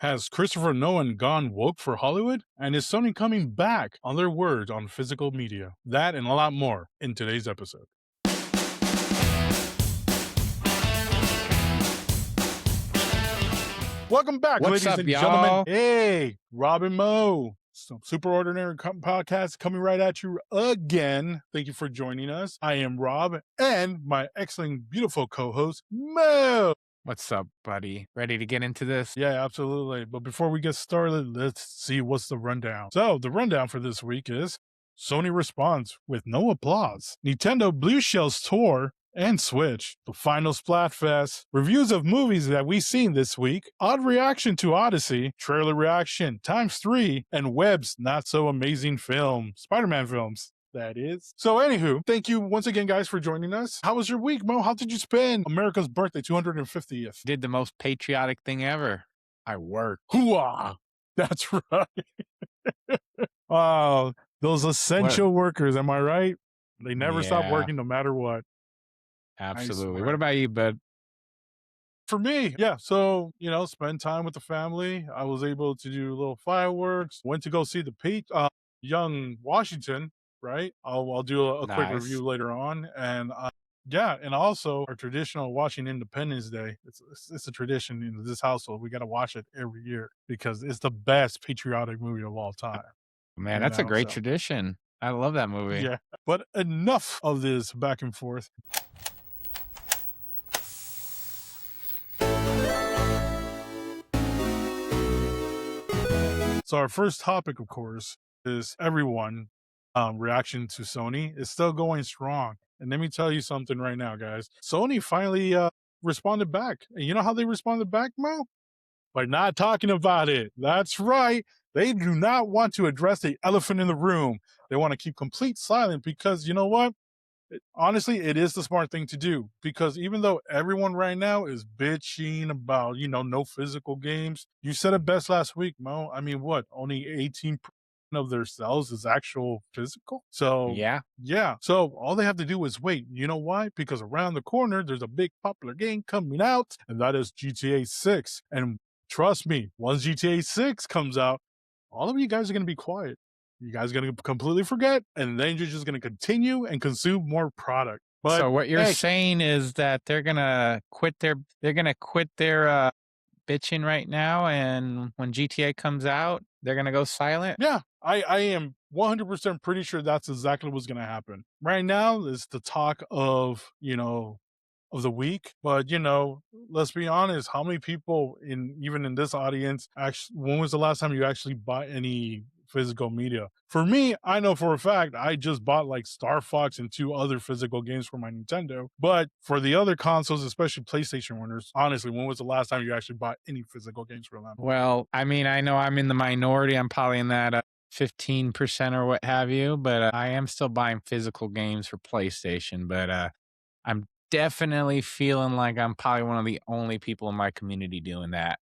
Has Christopher Nolan gone woke for Hollywood? And is Sony coming back on their word on physical media? That and a lot more in today's episode. Welcome back, What's ladies up, and y'all? gentlemen. Hey, Rob and Mo. Some super ordinary podcast coming right at you again. Thank you for joining us. I am Rob and my excellent, beautiful co-host, Mo. What's up, buddy? Ready to get into this? Yeah, absolutely. But before we get started, let's see what's the rundown. So the rundown for this week is Sony responds with no applause. Nintendo Blue Shells tour and Switch, the final Splatfest, reviews of movies that we've seen this week, odd reaction to Odyssey, trailer reaction ×3, and Webb's not so amazing film, Spider-Man films. That is. So anywho, thank you once again, guys, for joining us. How was your week, Mo? How did you spend America's birthday, 250th? Did the most patriotic thing ever. I worked. Hooah! That's right. Oh, those essential workers, am I right? They never stop working no matter what. Absolutely. What about you, bud? For me, yeah. So, spend time with the family. I was able to do little fireworks. Went to go see the Young Washington, right? I'll do a quick review later on. And and also our traditional watching Independence Day. It's a tradition in this household. We got to watch it every year because it's the best patriotic movie of all time. Man, that's a great tradition. I love that movie. Yeah. But enough of this back and forth. So our first topic, of course, is everyone reaction to Sony is still going strong. And let me tell you something right now, guys. Sony finally responded back. And you know how they responded back, Mo? By not talking about it. That's right. They do not want to address the elephant in the room. They want to keep complete silence because you know what? Honestly, it is the smart thing to do because even though everyone right now is bitching about, no physical games, you said it best last week, Mo. I mean, what? Only 18% of their sales is actual physical. So, yeah. So all they have to do is wait. You know why? Because around the corner, there's a big popular game coming out, and that is GTA 6. And trust me, once GTA 6 comes out, all of you guys are going to be quiet. You guys are going to completely forget, and then you're just going to continue and consume more product. But so what you're saying is that they're going to quit their bitching right now, and when GTA comes out, they're going to go silent? Yeah, I am 100% pretty sure that's exactly what's going to happen. Right now, it's the talk of, of the week. But, let's be honest, how many people even in this audience, actually, when was the last time you actually bought any physical media? For me, I know for a fact I just bought like Star Fox and 2 other physical games for my Nintendo. But for the other consoles, especially PlayStation owners, honestly, when was the last time you actually bought any physical games for them? Well, I mean, I know I'm in the minority. I'm probably in that 15% or what have you, but I am still buying physical games for PlayStation. But I'm definitely feeling like I'm probably one of the only people in my community doing that.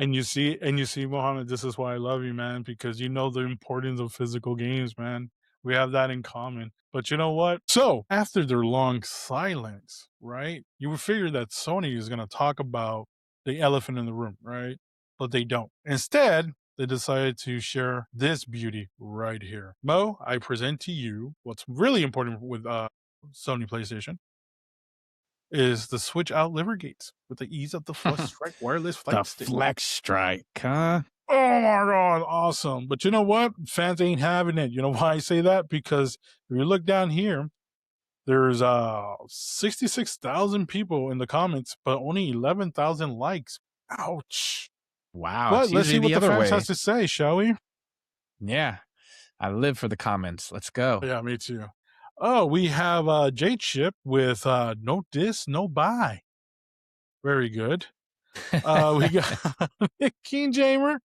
And you see, Mohammed, this is why I love you, man, because you know the importance of physical games, man. We have that in common. But you know what? So after their long silence, right, you would figure that Sony is going to talk about the elephant in the room, right? But they don't. Instead, they decided to share this beauty right here. Mo, I present to you what's really important with Sony PlayStation is the switch out liver gates with the ease of the Flex Strike wireless flight stick. The Flex Strike, huh? Oh my God, awesome. But you know what? Fans ain't having it. You know why I say that? Because if you look down here, there's 66,000 people in the comments, but only 11,000 likes. Ouch. Wow. But let's see what the fans has to say, shall we? Yeah. I live for the comments. Let's go. Yeah, me too. Oh, we have Jade Ship with no diss, no buy. Very good. We got Keen Jamer.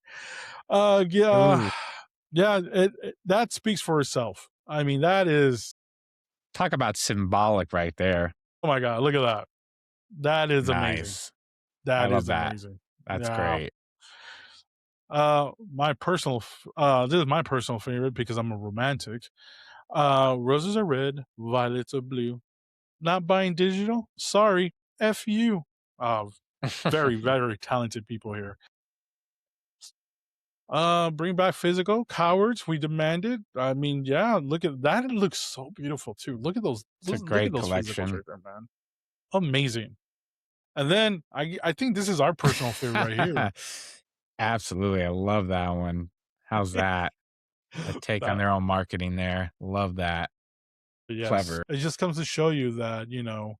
That speaks for itself. I mean, that is... Talk about symbolic right there. Oh my God, look at that. That is nice. Amazing. That is amazing. That's great. My personal, this is my personal favorite because I'm a romantic. Roses are red, violets are blue. Not buying digital? Sorry, F you. Very, very talented people here. Bring back physical. Cowards, we demanded. I mean, yeah, look at that. It looks so beautiful too. Look at those, It's a look at great those physicals collection. right there, man. Amazing. And then I think this is our personal favorite right here. Absolutely, I love that one. How's that? A take on That their own marketing there. Love that. yes. Clever. It just comes to show you that, the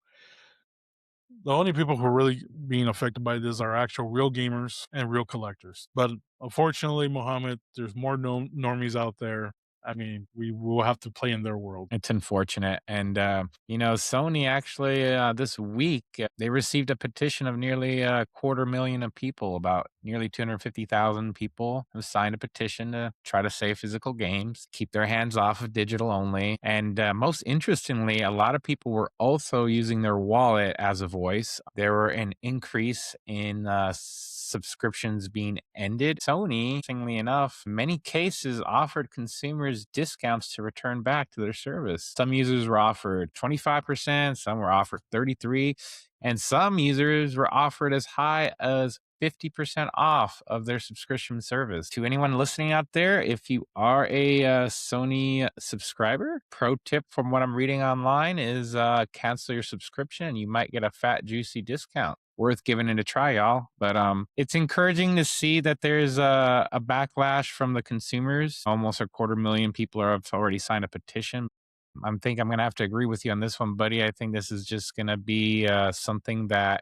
only people who are really being affected by this are actual real gamers and real collectors. But unfortunately, Mohammed, there's more normies out there. I mean, we will have to play in their world. It's unfortunate. And, Sony actually, this week, they received a petition of nearly a quarter million of people, about nearly 250,000 people have signed a petition to try to save physical games, keep their hands off of digital only. And most interestingly, a lot of people were also using their wallet as a voice. There were an increase in subscriptions being ended. Sony, interestingly enough, many cases offered consumers discounts to return back to their service. Some users were offered 25%, some were offered 33%, and some users were offered as high as 50% off of their subscription service. To anyone listening out there, if you are a Sony subscriber, pro tip from what I'm reading online is cancel your subscription and you might get a fat, juicy discount. Worth giving it a try, y'all. But it's encouraging to see that there's a backlash from the consumers. Almost a quarter million people have already signed a petition. I'm going to have to agree with you on this one, buddy. I think this is just going to be something that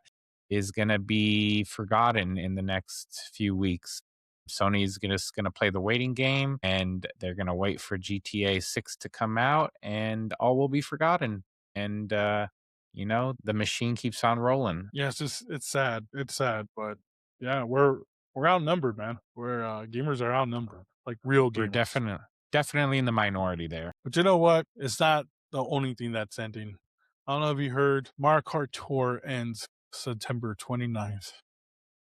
is going to be forgotten in the next few weeks. Sony's just going to play the waiting game and they're going to wait for GTA 6 to come out and all will be forgotten. And, the machine keeps on rolling. Yeah, it's sad. It's sad, but yeah, we're outnumbered, man. We're gamers are outnumbered, like real We're gamers. definitely in the minority there. But you know what? It's not the only thing that's ending. I don't know if you heard, Mario Kart Tour ends September 29th this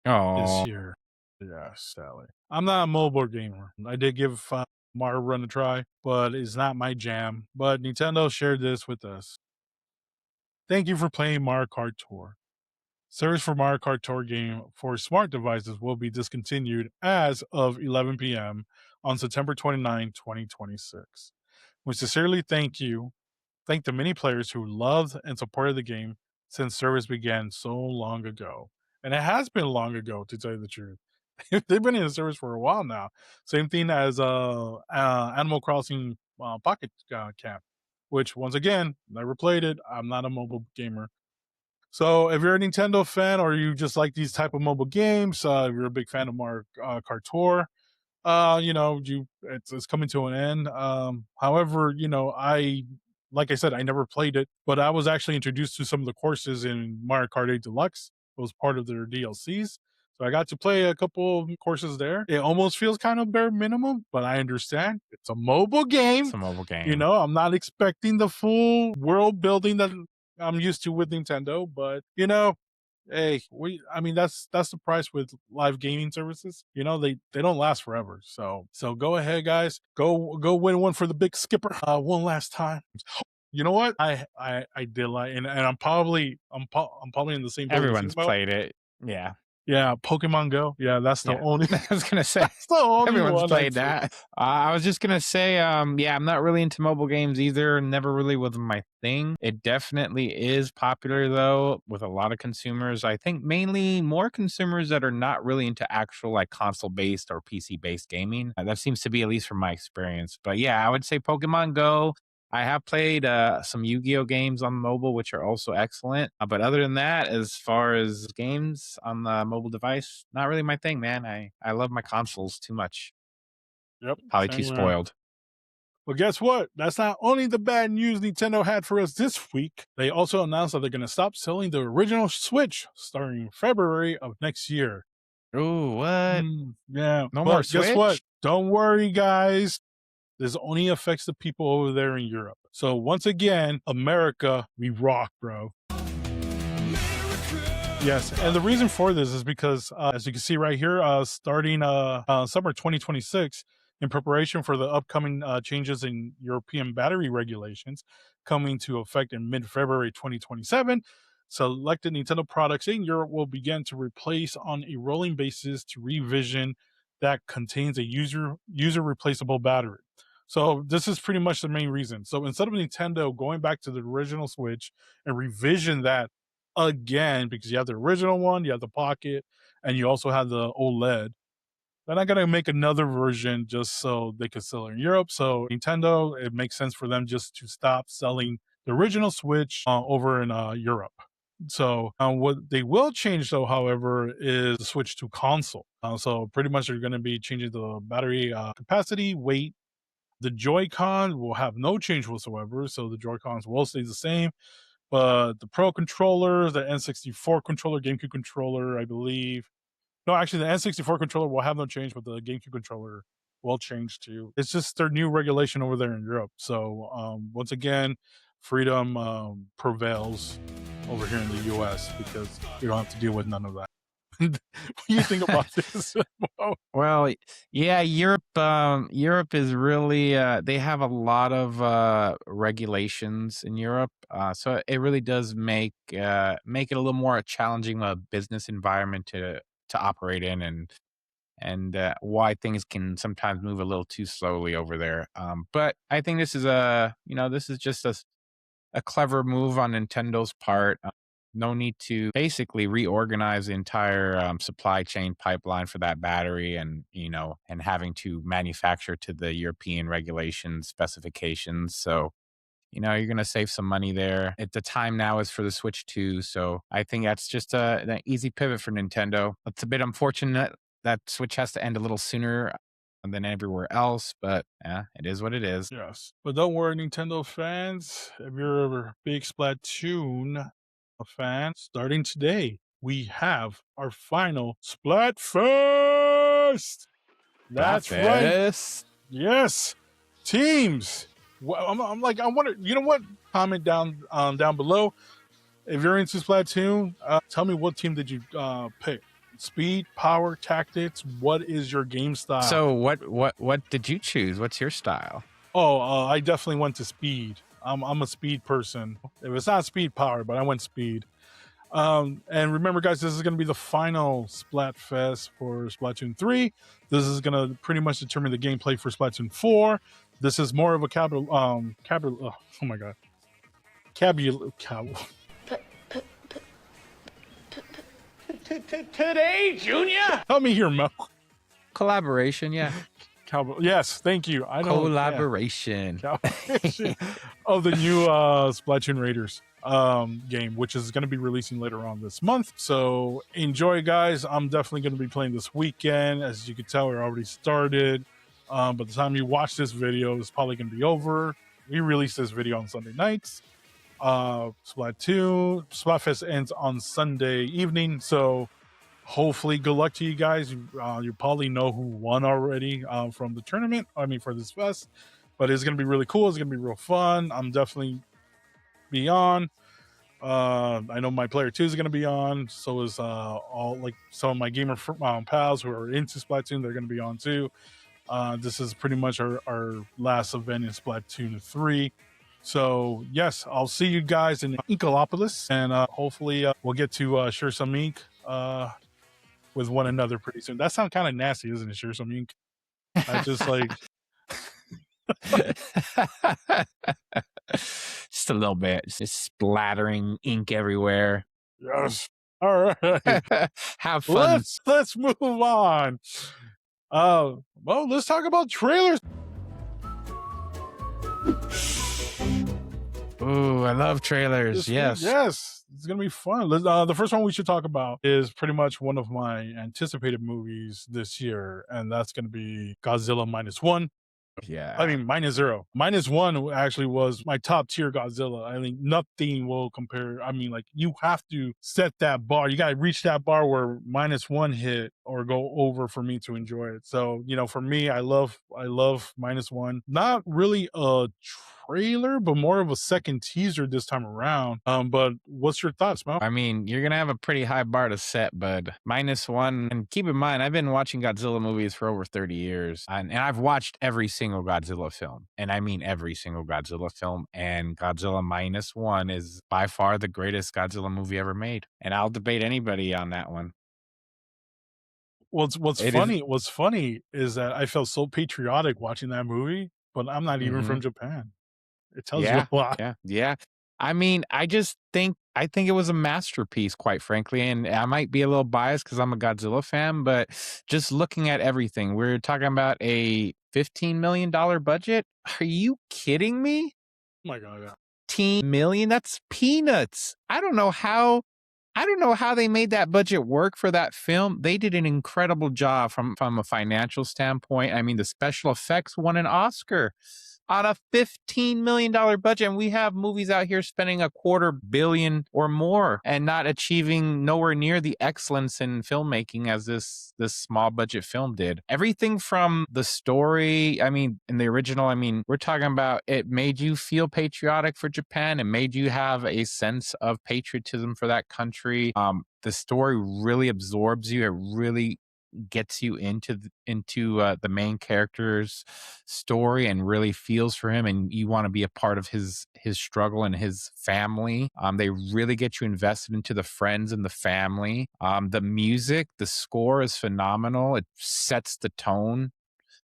Oh, year. Yeah, Sally. I'm not a mobile gamer. I did give Mario Run a try, but it's not my jam. But Nintendo shared this with us. Thank you for playing Mario Kart Tour. Service for Mario Kart Tour game for smart devices will be discontinued as of 11 p.m. on September 29, 2026. We sincerely thank the many players who loved and supported the game since service began so long ago. And it has been long ago, to tell you the truth. They've been in service for a while now. Same thing as Animal Crossing Pocket Camp, which once again, never played it. I'm not a mobile gamer. So if you're a Nintendo fan or you just like these type of mobile games, if you're a big fan of Mario Kart Tour, it's coming to an end. However, like I said, I never played it, but I was actually introduced to some of the courses in Mario Kart 8 Deluxe. It was part of their DLCs. So I got to play a couple of courses there. It almost feels kind of bare minimum, but I understand it's a mobile it's game. a mobile game. I'm not expecting the full world building that I'm used to with Nintendo, but hey, that's the price with live gaming services. They don't last forever. So go ahead, guys. Go win one for the big skipper one last time. You know what? I did like, and I'm probably in the same boat as you Everyone's about. played it. Yeah. Yeah, Pokemon Go. Yeah, that's the Yeah. only I was gonna say that's the only everyone's one I'd played say. that. I was just gonna say, yeah, I'm not really into mobile games either. Never really was my thing. It definitely is popular though with a lot of consumers. I think mainly more consumers that are not really into actual like console based or PC based gaming. That seems to be at least from my experience. But yeah, I would say Pokemon Go. I have played some Yu-Gi-Oh games on mobile, which are also excellent. But other than that, as far as games on the mobile device, not really my thing, man. I love my consoles too much. Yep, Probably too same here. spoiled. Well, guess what? That's not only the bad news Nintendo had for us this week. They also announced that they're going to stop selling the original Switch starting February of next year. Ooh, what? Yeah, No more but guess what? Switch? Don't worry, guys. This only affects the people over there in Europe. So once again, America, we rock, bro. Yes, and the reason for this is because, as you can see right here, starting summer 2026, in preparation for the upcoming changes in European battery regulations coming to effect in mid-February 2027, selected Nintendo products in Europe will begin to replace on a rolling basis to revision that contains a user replaceable battery. So this is pretty much the main reason. So instead of Nintendo going back to the original Switch and revision that again, because you have the original one, you have the Pocket, and you also have the OLED, they're not gonna make another version just so they could sell it in Europe. So Nintendo, it makes sense for them just to stop selling the original Switch over in Europe. So what they will change, though, however, is the switch to console. So pretty much they're going to be changing the battery capacity, weight. The Joy-Con will have no change whatsoever. So the Joy-Cons will stay the same. But the Pro controller, the N64 controller, GameCube controller, I believe, no, actually, the N64 controller will have no change, but the GameCube controller will change too. It's just their new regulation over there in Europe. So once again, freedom prevails over here in the US because we don't have to deal with none of that. What do you think about this? Well, yeah, Europe is really they have a lot of regulations in Europe, so it really does make it a little more challenging a business environment to operate in, and why things can sometimes move a little too slowly over there. But I think this is this is just a clever move on Nintendo's part. No need to basically reorganize the entire supply chain pipeline for that battery, and having to manufacture to the European regulations specifications. So you're going to save some money there. At the time now is for the Switch 2. So I think that's just an easy pivot for Nintendo. It's a bit unfortunate that Switch has to end a little sooner than everywhere else, but yeah, it is what it is. Yes. But don't worry, Nintendo fans. If you're a big Splatoon fan, starting today, we have our final Splatfest. That's right. Splatfest. Yes, teams. Well, I'm like, I wonder. You know what? Comment down below if you're into Splatoon. Tell me what team did you pick? Speed, power, tactics. What is your game style? So what did you choose? What's your style? Oh, I definitely went to speed. I'm a speed person. If it's not speed, power, but I went speed. And remember, guys, this is going to be the final Splatfest for Splatoon 3. This is going to pretty much determine the gameplay for Splatoon 4. This is more of a oh my god. Today, Junior. Help me here, Mo. Collaboration, yeah. Yes, thank you. I know. Collaboration. Of the new Splatoon Raiders game, which is going to be releasing later on this month. So enjoy, guys. I'm definitely going to be playing this weekend. As you can tell, we're already started. By the time you watch this video, it's probably going to be over. We release this video on Sunday nights. Splatfest ends on Sunday evening. So hopefully, good luck to you guys. You probably know who won already from the tournament. I mean, for this fest. But it's going to be really cool. It's going to be real fun. I'm definitely be on. I know my player 2 is going to be on. So is all like some of my gamer pals who are into Splatoon. They're going to be on too. This is pretty much our last event in Splatoon 3. So yes, I'll see you guys in Inkalopolis, and hopefully we'll get to share some ink with one another pretty soon. That sounds kind of nasty, isn't it? Share some ink. I just like just a little bit, just splattering ink everywhere. yes. All right. Have fun. Let's move on. Well, let's talk about trailers. Ooh, I love trailers. Yes. It's gonna be fun. The first one we should talk about is pretty much one of my anticipated movies this year, and that's gonna be Godzilla -1. Yeah. I mean, -0. -1 actually was my top tier Godzilla. I mean, nothing will compare. I mean, like, you have to set that bar. You got to reach that bar where -1 hit or go over for me to enjoy it. So, for me, I love -1. Not really a trailer, but more of a second teaser this time around. But what's your thoughts, Mo? I mean, you're gonna have a pretty high bar to set, bud. -1, and keep in mind, I've been watching Godzilla movies for over 30 years, and I've watched every single Godzilla film, and I mean every single Godzilla film. And Godzilla -1 is by far the greatest Godzilla movie ever made, and I'll debate anybody on that one. It is. what's funny is that I felt so patriotic watching that movie, but I'm not even Mhm. from Japan. It tells you Yeah, a lot. yeah, yeah. I mean, I think it was a masterpiece, quite frankly, and I might be a little biased because 'cause I'm a Godzilla fan, but just looking at everything, we're talking about a $15 million budget? Are you kidding me? Oh my god, yeah. 15 million? That's peanuts. I don't know how they made that budget work for that film. They did an incredible job from a financial standpoint. I mean, the special effects won an Oscar on a $15 million budget. And we have movies out here spending 250 million or more and not achieving nowhere near the excellence in filmmaking as this small budget film did. Everything from the story, I mean, in the original, I mean, we're talking about it made you feel patriotic for Japan. It made you have a sense of patriotism for that country. The story really absorbs you. It really gets you into the main character's story and really feels for him, and you want to be a part of his struggle and his family. They really get you invested into the friends and the family. The music, the score is phenomenal. It sets the tone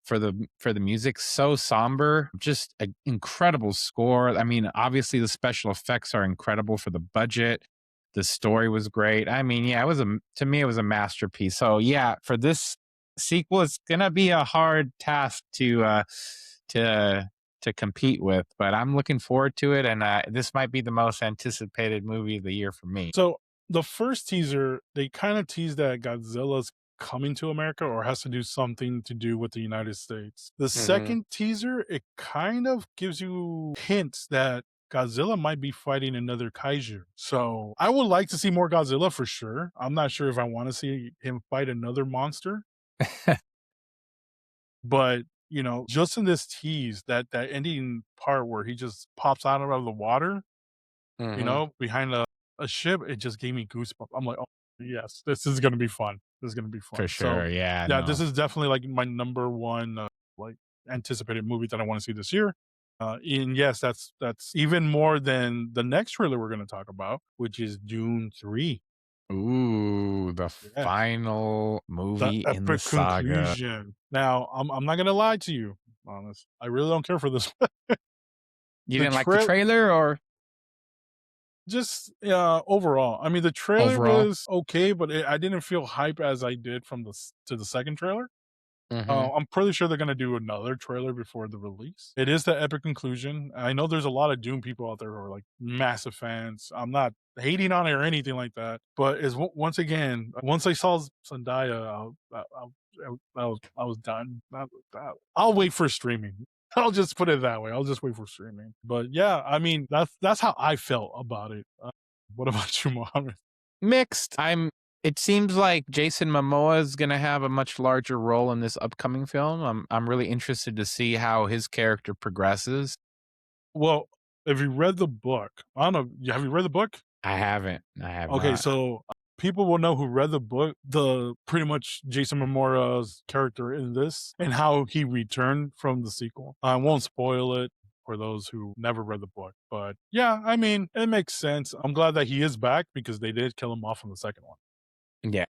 for the music. So somber, just an incredible score. I mean, obviously the special effects are incredible for the budget. The story was great. I mean, yeah, it was a to me it was a masterpiece. So yeah, for this sequel, it's gonna be a hard task to to compete with, but I'm looking forward to it, and this might be the most anticipated movie of the year for me. So the first teaser, they kind of teased that Godzilla's coming to America or has to do something to do with the United States. The Hmm. second teaser, it kind of gives you hints that Godzilla might be fighting another kaiju. So I would like to see more Godzilla for sure. I'm not sure if I want to see him fight another monster, but just in this tease, that ending part where he just pops out of the water, Hmm. behind a ship, it just gave me goosebumps. I'm like, "Oh, yes, this is gonna be fun. This is gonna be For fun." So, sure. Yeah, yeah, this no. is definitely, like, my number 1, like, anticipated movie that I wanna see this year. And yes, that's even more than the next trailer we're gonna talk about, which is Dune 3. Ooh, the Yeah, final the movie in the epic saga. conclusion. Now, I'm not gonna lie to you, honest. I really don't care for this. You The didn't like the trail trailer or Just, overall. I mean, the trailer overall? was okay, but I didn't feel hype as I did from the second trailer. Mhm. I'm pretty sure they're gonna do another trailer before the release. It is the epic conclusion. I know there's a lot of Doom people out there who are, like, massive fans. I'm not hating on it or anything like that, but is once again, once I saw Zendaya, I was done. I'll wait for streaming. I'll just put it that way. I'll just wait for streaming. But yeah, I mean, that's how I felt about it. What about you, Mohammed? Mixed. It seems like Jason Momoa is gonna have a much larger role in this upcoming film. I'm really interested to see how his character progresses. Well, if you read the book, I don't know. Have you read the book? I haven't. I have Okay, not. so people will know who read the book, the pretty much Jason Momoa's character in this and how he returned from the sequel. I won't spoil it for those who never read the book, but yeah, I mean, it makes sense. I'm glad that he is back because they did kill him off in the second one. Yeah.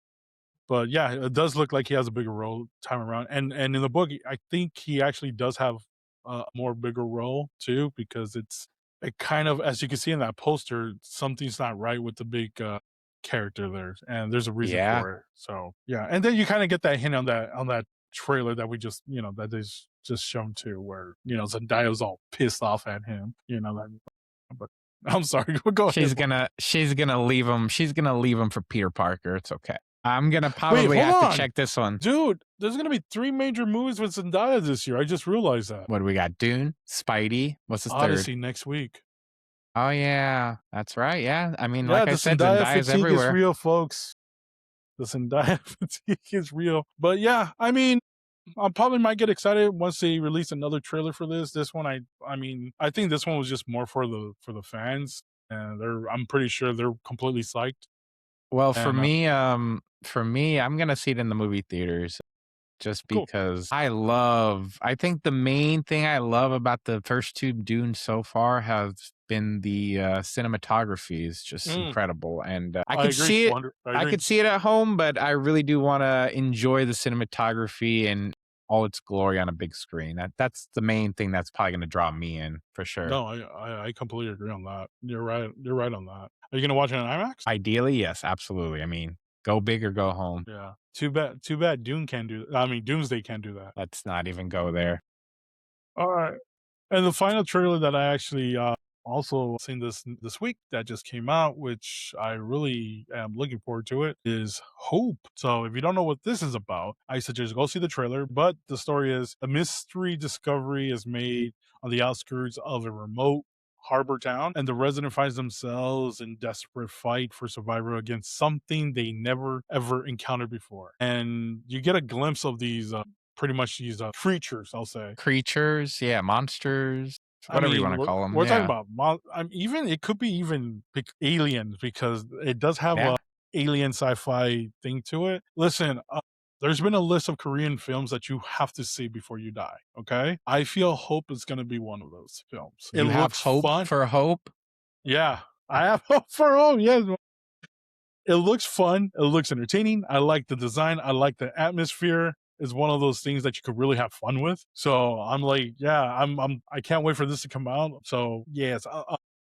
But yeah, it does look like he has a bigger role time around, and in the book, I think he actually does have a more bigger role too, because it kind of, as you can see in that poster, something's not right with the big character there, and there's a reason Yeah. for it. So yeah, and then you kind of get that hint on that trailer that we just that is just shown too, where Zendaya's all pissed off at him. That, but I'm sorry, go ahead. She's gonna leave him. She's gonna leave him for Peter Parker. It's okay. I'm gonna Wait, probably hold have to on. check this one. Dude, there's gonna be 3 major movies with Zendaya this year, I just realized that. What do we got? Dune, Spidey. What's his third? Odyssey next week. Oh yeah, that's right. Yeah, I mean, Yeah, like I the said, Zendaya Zendaya's fatigue is everywhere. real, folks. The Zendaya fatigue is real. But yeah, I mean, I probably might get excited once they release another trailer for this. This one, I mean, I think this one was just more for the fans, and I'm pretty sure they're completely psyched. Well, And for me, I'm gonna see it in the movie theaters. just Cool. because I think the main thing I love about the first two Dunes so far has been the cinematography is just Mm, incredible. And I I could agree. see it. 100. I I agree. could see it at home, but I really do want to enjoy the cinematography and all its glory on a big screen. That's the main thing that's probably going to draw me in for sure. No, I completely agree on that. You're right. You're right on that. Are you gonna watch it in IMAX? Ideally, yes, absolutely. I mean, go big or go home. Yeah. Too bad. Too bad. Dune can't do. I mean, Doomsday can't do that. Let's not even go there. All right. And the final trailer that I actually also seen this week that just came out, which I really am looking forward to it, is Hope. So if you don't know what this is about, I suggest go see the trailer. But the story is a mystery discovery is made on the outskirts of a remote harbor town, and the resident finds themselves in desperate fight for survival against something they never ever encountered before. And you get a glimpse of these pretty much these creatures, I'll say. Creatures, yeah, monsters, I whatever you mean, want to call them. we're talking Yeah. about even it could be even aliens because it does have Yeah. a alien sci-fi thing to it. Listen, there's been a list of Korean films that you have to see before you die. Okay, I feel Hope is going to be one of those films. It You have looks hope fun. for hope? Yeah, I have hope for Hope. Yes, it looks fun. It looks entertaining. I like the design. I like the atmosphere. Is one of those things that you could really have fun with. So I'm like, yeah, I can't wait for this to come out. So yes,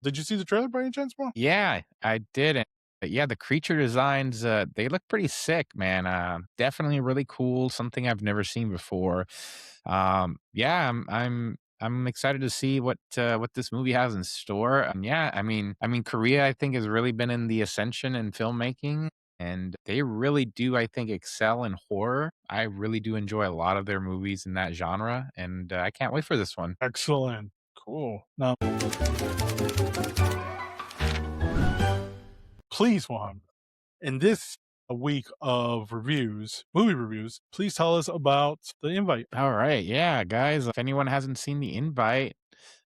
did you see the trailer by any chance, bro? Yeah, I didn't. But yeah, the creature designs, they look pretty sick, man. Definitely really cool, something I've never seen before. Yeah, I'm excited to see what this movie has in store. Yeah, I mean, Korea, I think, has really been in the ascension in filmmaking, and they really do, I think, excel in horror. I really do enjoy a lot of their movies in that genre, and I can't wait for this one. Excellent, cool. Now, please, Juan, in this week of reviews, movie reviews, please tell us about the invite. All right. Yeah, guys. If anyone hasn't seen the invite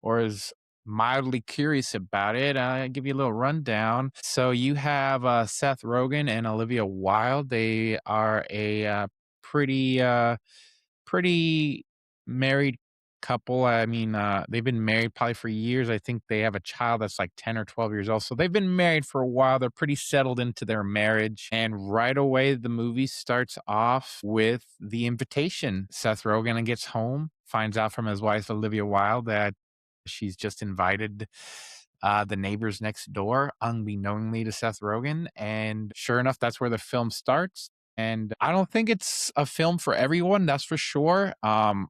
or is mildly curious about it, I'll give you a little rundown. So you have Seth Rogen and Olivia Wilde. They are a pretty pretty married couple. I mean, they've been married probably for years. I think they have a child that's like 10 or 12 years old. So they've been married for a while. They're pretty settled into their marriage. And right away, the movie starts off with the invitation. Seth Rogen gets home, finds out from his wife, Olivia Wilde, that she's just invited the neighbors next door, unbeknowingly to Seth Rogen. And sure enough, that's where the film starts. And I don't think it's a film for everyone, that's for sure. I'm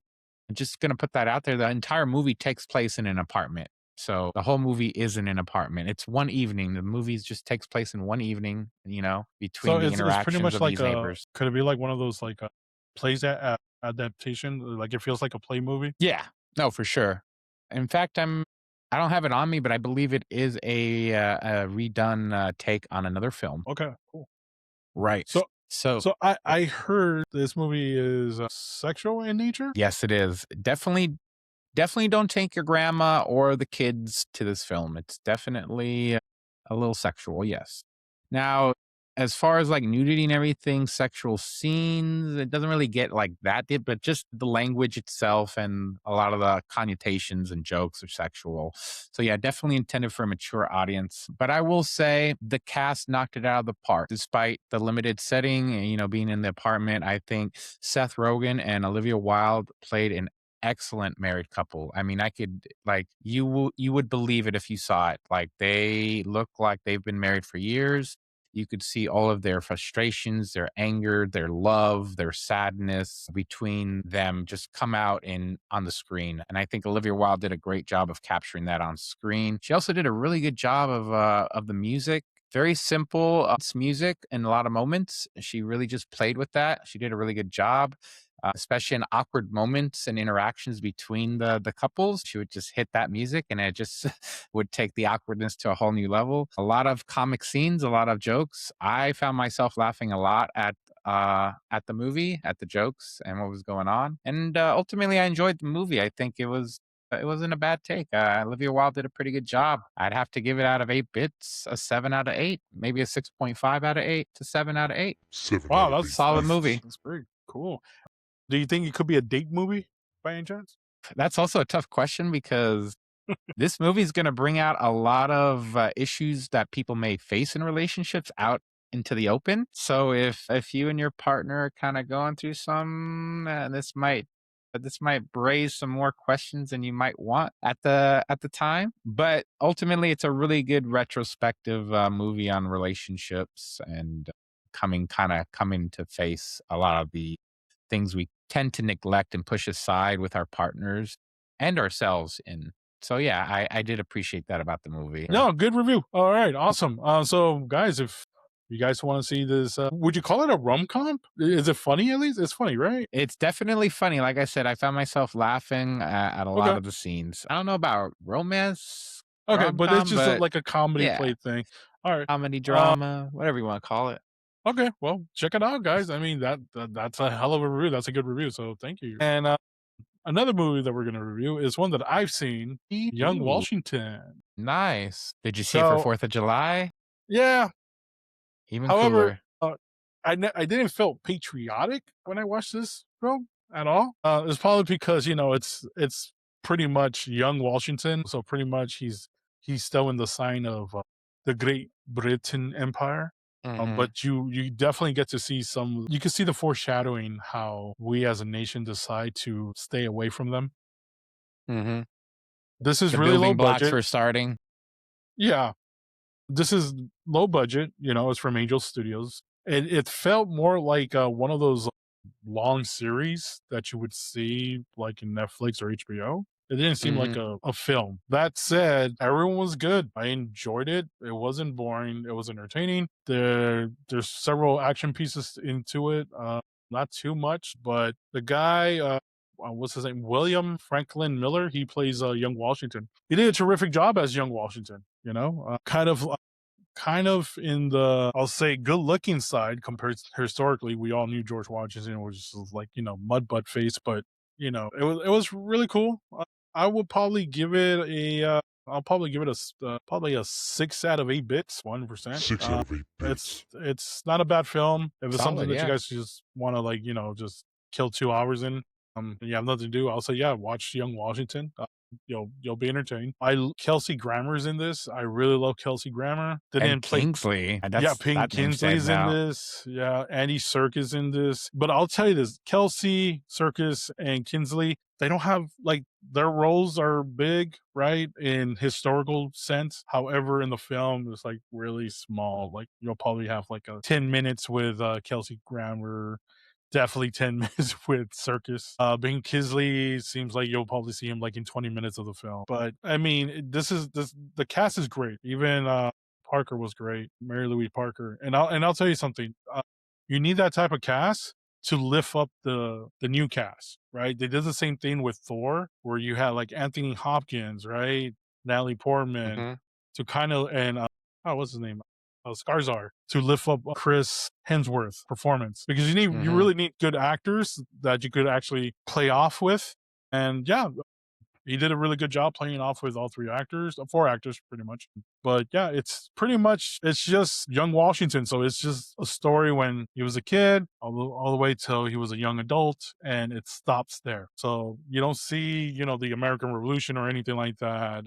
just gonna put that out there. The entire movie takes place in an apartment. So the whole movie is in an apartment. It's one evening. The movie just takes place in one evening, So between the it's pretty interactions much of like these a neighbors. could it be like one of those like plays adaptation? Like it feels like a play movie. Yeah. No, for sure. In fact, I don't have it on me, but I believe it is a redone take on another film. Okay, cool. Right. So So so I heard this movie is sexual in nature. yes, it is. Definitely don't take your grandma or the kids to this film. It's definitely a little sexual, yes. Now, as far as like nudity and everything, sexual scenes, it doesn't really get like that deep, but just the language itself and a lot of the connotations and jokes are sexual. So yeah, definitely intended for a mature audience. But I will say the cast knocked it out of the park. Despite the limited setting, and, being in the apartment, I think Seth Rogen and Olivia Wilde played an excellent married couple. I mean, I could like you would believe it if you saw it. Like they look like they've been married for years. You could see all of their frustrations, their anger, their love, their sadness between them just come out in on the screen. And I think Olivia Wilde did a great job of capturing that on screen. She also did a really good job of the music. Very simple it's music in a lot of moments. She really just played with that. She did a really good job, especially in awkward moments and interactions between the couples. She would just hit that music, and it just would take the awkwardness to a whole new level. A lot of comic scenes, a lot of jokes. I found myself laughing a lot at the movie, at the jokes and what was going on. And ultimately, I enjoyed the movie. I think it wasn't a bad take. Olivia Wilde did a pretty good job. I'd have to give it out of 8 bits, a 7 out of 8, maybe a 6.5 out of 8 to 7 out of 8. Wow, Solid that's movie. that's pretty cool. Do you think it could be a date movie by any chance? That's also a tough question because this movie is gonna bring out a lot of, issues that people may face in relationships out into the open. So if you and your partner are kinda going through some, this might raise some more questions than you might want at the time. But ultimately, it's a really good retrospective, movie on relationships and coming to face a lot of the things we tend to neglect and push aside with our partners and ourselves in. So yeah, I did appreciate that about the movie. No, good review. All right, awesome. So guys, if you guys want to see this, would you call it a rom com? Is it funny at least? It's funny, right? It's definitely funny. Like I said, I found myself laughing at a lot Okay. of the scenes. I don't know about romance, Okay, but it's rom-com, just but like a comedy yeah, play thing. All right. comedy, Uh, drama, whatever you want to call it. okay. Well, check it out, guys. I mean, that's a hell of a review. That's a good review. So thank you. And another movie that we're gonna review is one that I've seen, Young Ooh, Washington. nice. Did you see it for So 4th of July? yeah. Even However, cooler. I didn't feel patriotic when I watched this film at all. It's probably because it's pretty much young Washington, so pretty much he's still in the sign of the Great Britain Empire. Mhm, But you definitely get to see some. You can see the foreshadowing how we as a nation decide to stay away from them. mhm. This is The really low building blocks budget. for starting. Yeah, this is low budget. It's from Angel Studios. It felt more like one of those long series that you would see like in Netflix or HBO. It didn't seem like Mhm, a film. That said, everyone was good. I enjoyed it. It wasn't boring. It was entertaining. There's several action pieces into it. Not too much, but the guy, what's his name? William Franklin Miller. He plays young Washington. He did a terrific job as young Washington. Kind of in the, I'll say, good looking side compared to historically. We all knew George Washington was just like mud butt face, but it was really cool. I would probably give it a I'll probably give it probably a 6 out of 8 bits, 1%. Six out of eight bits. It's not a bad film. If it's something solid, that you yeah. guys just want to just kill 2 hours in, and you have nothing to do, I'll say yeah, watch Young Washington. You'll be entertained. Kelsey Grammer's in this. I really love Kelsey Grammer. And Didn't play. Kingsley, Yeah, that's Pink that name Kinsley's stands in out. this. Yeah, Andy Serkis in this. But I'll tell you this: Kelsey, Serkis, and Kinsley. They don't have like their roles are big, right, in historical sense. However, in the film, it's like really small. Like you'll probably have like a 10 minutes with Kelsey Grammer, definitely 10 minutes with Circus. Being Kisley seems like you'll probably see him like in 20 minutes of the film. But I mean, the cast is great. Even Parker was great, Mary Louise Parker. And I'll tell you something. You need that type of cast to lift up the new cast, right? They did the same thing with Thor, where you had like Anthony Hopkins, right? Natalie Portman Mhm, to kind of and what's his name? Skarsgård to lift up Chris Hemsworth performance because you mhm. really need good actors that you could actually play off with. And yeah, he did a really good job playing off with all 3 actors, 4 actors pretty much. But yeah, it's just young Washington. So it's just a story when he was a kid, all the way till he was a young adult, and it stops there. So you don't see, the American Revolution or anything like that.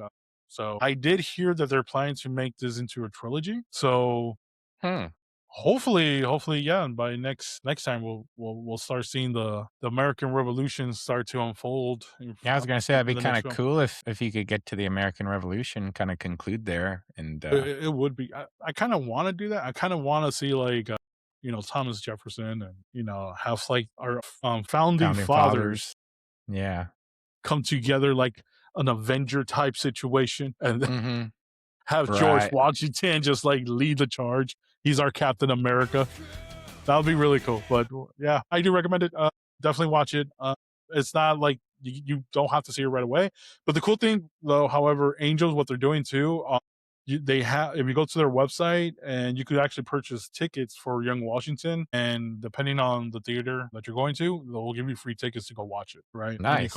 So I did hear that they're planning to make this into a trilogy. So Hmm. hopefully, yeah. And by next time, we'll start seeing the American Revolution start to unfold Yeah, I was gonna say that'd in be the next kinda film. cool if you could get to the American Revolution, kinda conclude there and, It would be. I kind of want to do that. I kind of want to see like Thomas Jefferson and have like our founding founding fathers fathers. Yeah. come together like an Avenger type situation, and Mhm. have George Right. Washington just like lead the charge. He's our Captain America. That would be really cool. But yeah, I do recommend it. Definitely watch it. It's not like you don't have to see it right away. But the cool thing, though, however, Angels, what they're doing too, they have if you go to their website and you could actually purchase tickets for Young Washington, and depending on the theater that you're going to, they'll give you free tickets to go watch it, right? Nice.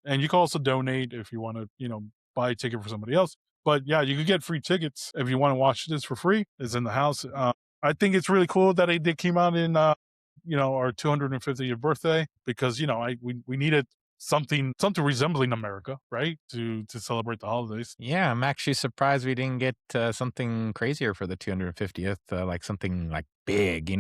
And you can also donate if you want to, buy a ticket for somebody else. But yeah, you could get free tickets if you want to watch this for free. It's in the house. I think it's really cool that it came out in our 250th birthday because we needed something resembling America, right? To celebrate the holidays. Yeah, I'm actually surprised we didn't get something crazier for the 250th, like something like big,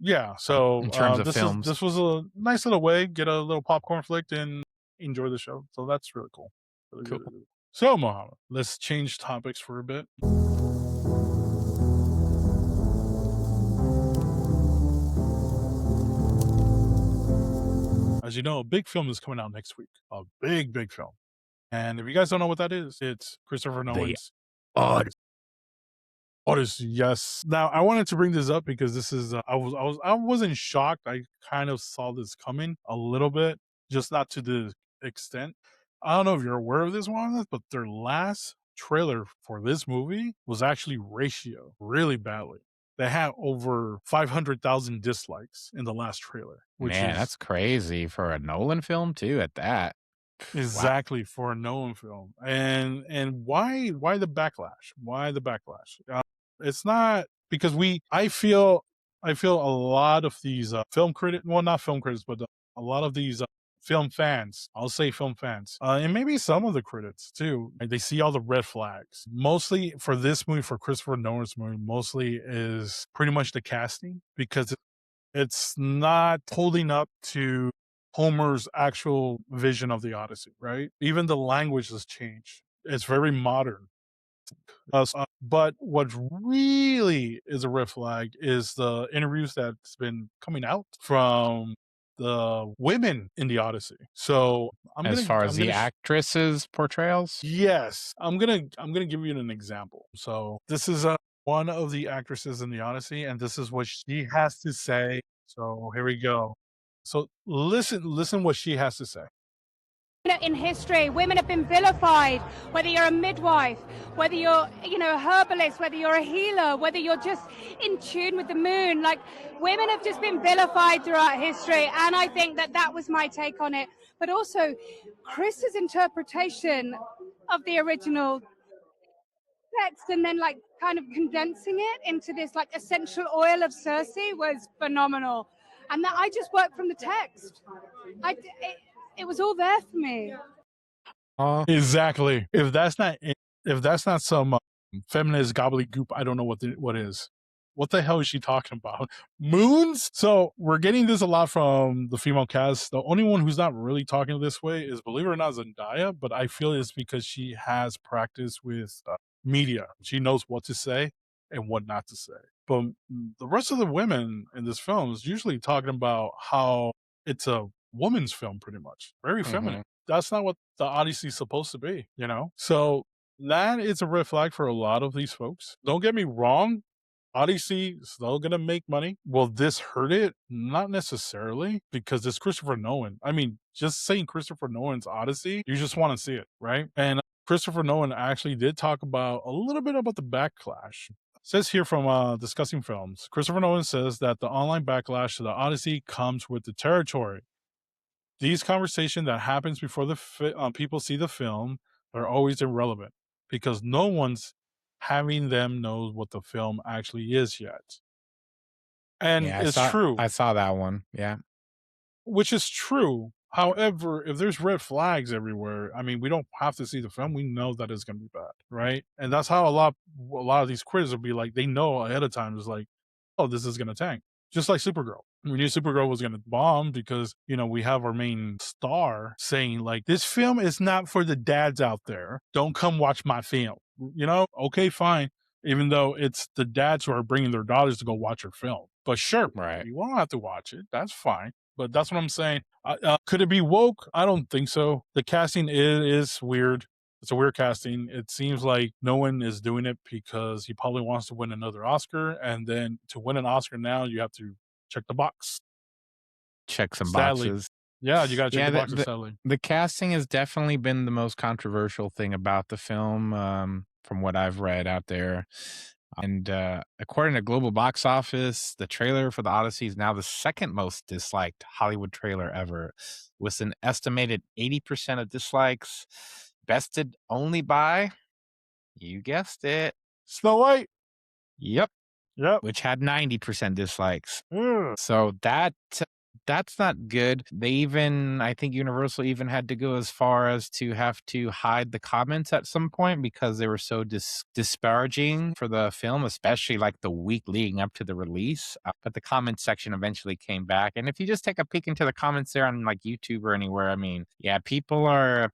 Yeah, in so terms of this is films. this was a nice little way, get a little popcorn flick and enjoy the show. So that's really cool. Really, really, Cool. really. So Mohammed, let's change topics for a bit. As you know, a big film is coming out next week. A big, big film. And if you guys don't know what that is, it's Christopher The Nolan's odd. Odyssey. Yes. Now I wanted to bring this up because this is I wasn't shocked. I kind of saw this coming a little bit, just not to the extent. I don't know if you're aware of this one, but their last trailer for this movie was actually ratio really badly. They had over 500,000 dislikes in the last trailer, which Man, is that's crazy for a Nolan film too at that. Wow. exactly for a Nolan film. And why the backlash? Why the backlash? It's not because I feel a lot of these film critics, well, not film critics, but a lot of these film fans, I'll say film fans, and maybe some of the critics too, like, they see all the red flags. Mostly for this movie, for Christopher Nolan's movie, mostly is pretty much the casting because it's not holding up to Homer's actual vision of the Odyssey, right? Even the language has changed. It's very modern. But what really is a red flag is the interviews that's been coming out from the women in the Odyssey. So As far as I'm the gonna actresses' portrayals? yes, I'm gonna give you an example. So this is one of the actresses in the Odyssey, and this is what she has to say. So here we go. So listen what she has to say. In history, women have been vilified, whether you're a midwife, whether you're, a herbalist, whether you're a healer, whether you're just in tune with the moon. Like, women have just been vilified throughout history, and I think that that was my take on it. But also, Chris's interpretation of the original text and then, like, kind of condensing it into this, like, essential oil of Circe was phenomenal. And that I just worked from the text. It was all there for me. Exactly. If that's not some feminist gobbledygook, I don't know what is. What the hell is she talking about? Moons? So we're getting this a lot from the female cast. The only one who's not really talking this way is, believe it or not, Zendaya. But I feel it's because she has practice with media. She knows what to say and what not to say. But the rest of the women in this film is usually talking about how it's a woman's film, pretty much very feminine. Mhm. That's not what the Odyssey is supposed to be. So that is a red flag for a lot of these folks. Don't get me wrong. Odyssey is still gonna make money. Will this hurt it? Not necessarily, because it's Christopher Nolan. I mean, just saying Christopher Nolan's Odyssey, you just want to see it, right? And Christopher Nolan actually did talk about a little bit about the backlash. Says here from Discussing Films, Christopher Nolan says that the online backlash to the Odyssey comes with the territory. These conversations that happens before the people see the film are always irrelevant because no one's having them know what the film actually is yet. And Yeah, it's true, I saw that one. Yeah. which is true. However, if there's red flags everywhere, I mean, we don't have to see the film. We know that it's going to be bad, right? And that's how a lot of these critics will be like, they know ahead of time. It's like, oh, this is going to tank. Just like Supergirl. We knew Supergirl was going to bomb because, we have our main star saying, like, this film is not for the dads out there. Don't come watch my film. Okay, fine. Even though it's the dads who are bringing their daughters to go watch her film. But sure, Right. you won't have to watch it. That's fine. But that's what I'm saying. Could it be woke? I don't think so. The casting is weird. It's a weird casting. It seems like no one is doing it because he probably wants to win another Oscar. And then to win an Oscar now, you have to check the box. Check some Sadly. boxes. Yeah, you got to check Yeah, the boxes, sadly. the casting has definitely been the most controversial thing about the film, from what I've read out there. And according to Global Box Office, the trailer for the Odyssey is now the second most disliked Hollywood trailer ever, with an estimated 80% of dislikes, bested only by, you guessed it, Snow White. yep, Yep. which had 90% dislikes. Ugh. So that's not good. They even I think Universal even had to go as far as to have to hide the comments at some point because they were so disparaging for the film, especially like the week leading up to the release. But the comment section eventually came back. And if you just take a peek into the comments there on like YouTube or anywhere, I mean, yeah, people are